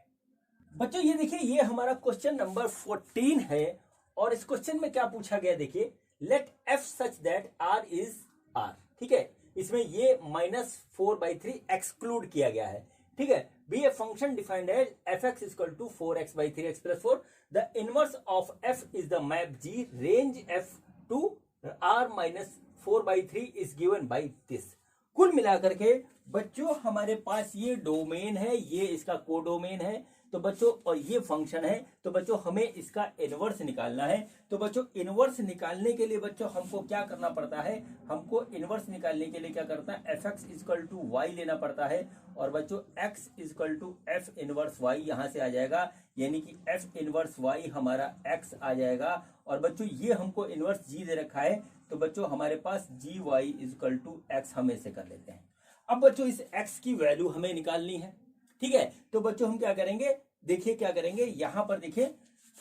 A: बच्चों ये देखिए, ये हमारा क्वेश्चन नंबर 14 है और इस क्वेश्चन में क्या पूछा गया, देखिए let F such that R is R. ठीक है, इसमें ये -4/3 एक्सक्लूड किया गया है। ठीक है, be a function defined as F X equal to 4x/3x + 4। The inverse of F is the map G, range F to r -4/3 is given by this. कुल मिलाकर के बच्चों हमारे पास ये डोमेन है, ये इसका कोडोमेन है तो बच्चों, और ये फंक्शन है तो बच्चों हमें इसका इनवर्स निकालना है। तो बच्चों इनवर्स निकालने के लिए बच्चों हमको क्या करना पड़ता है, हमको इनवर्स निकालने के लिए क्या करता है, F X equal to Y लेना पड़ता है। और बच्चों X equal to F inverse Y यहां से आ जाएगा, यानी कि एफ इनवर्स वाई हमारा एक्स आ जाएगा। और बच्चों ये हमको इनवर्स जी दे रखा है तो बच्चों हमारे पास जी वाई इक्वल टू एक्स हम ऐसे कर लेते हैं। अब बच्चों इस एक्स की वैल्यू हमें निकालनी है। ठीक है, तो बच्चों हम क्या करेंगे, देखिए क्या करेंगे, यहां पर देखिए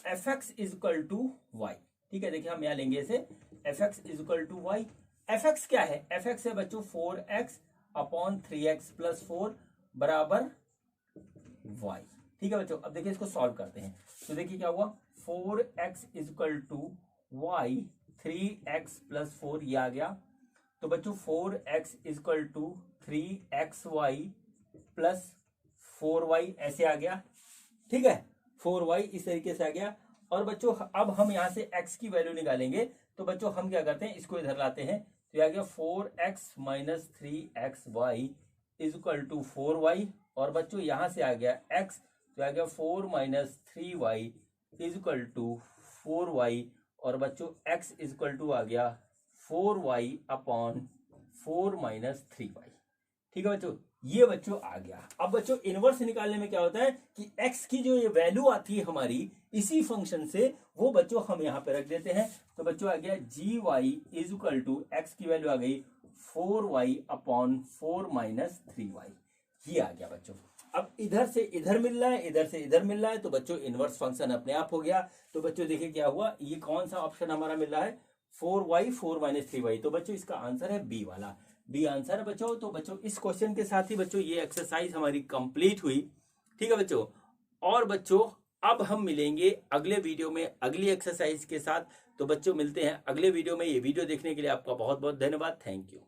A: F X equal to Y. ठीक है, देखिए हम यहां लेंगे इसे, F X equal to Y. F X क्या है, एफ एक्स है बच्चों 4x/3x + 4 बराबर वाई। ठीक है बच्चों, अब देखिए इसको सॉल्व करते हैं। तो देखिए क्या हुआ, 4x equal to Y 3x + 4 ये आ गया। तो बच्चों 4x equal to 3xy + 4y ऐसे आ गया। ठीक है, 4y इस तरीके से आ गया। और बच्चों अब हम यहां से x की वैल्यू निकालेंगे तो बच्चों हम क्या करते हैं, इसको इधर लाते हैं। तो ये आ गया 4x - 3xy = 4y। और बच्चों यहां से आ गया x, तो आ गया 4 - 3y = 4y। और बच्चों x = आ गया 4y/4 - 3y। ठीक है बच्चों, ये बच्चों आ गया। अब बच्चों इनवर्स निकालने में क्या होता है कि x की जो ये वैल्यू आती है हमारी इसी फंक्शन से, वो बच्चों हम यहाँ पे रख देते हैं। तो बच्चों आ गया gy = x की वैल्यू आ गई 4y/4 - 3y। ये आ गया बच्चों। अब इधर से इधर मिल रहा है, इधर से इधर मिल रहा है, तो बच्चों इनवर्स फंक्शन अपने आप हो गया। तो बच्चों देखिए क्या हुआ, ये कौन सा ऑप्शन हमारा मिल रहा है, 4y/4 - 3y। तो बच्चों इसका आंसर है बी वाला, बी आंसर है बच्चों। तो बच्चों इस क्वेश्चन के साथ ही बच्चों ये एक्सरसाइज हमारी कंप्लीट हुई। ठीक है बच्चों, और बच्चों अब हम मिलेंगे अगले वीडियो में अगली एक्सरसाइज के साथ। तो बच्चों मिलते हैं अगले वीडियो में। ये वीडियो देखने के लिए आपका बहुत बहुत धन्यवाद। Thank you.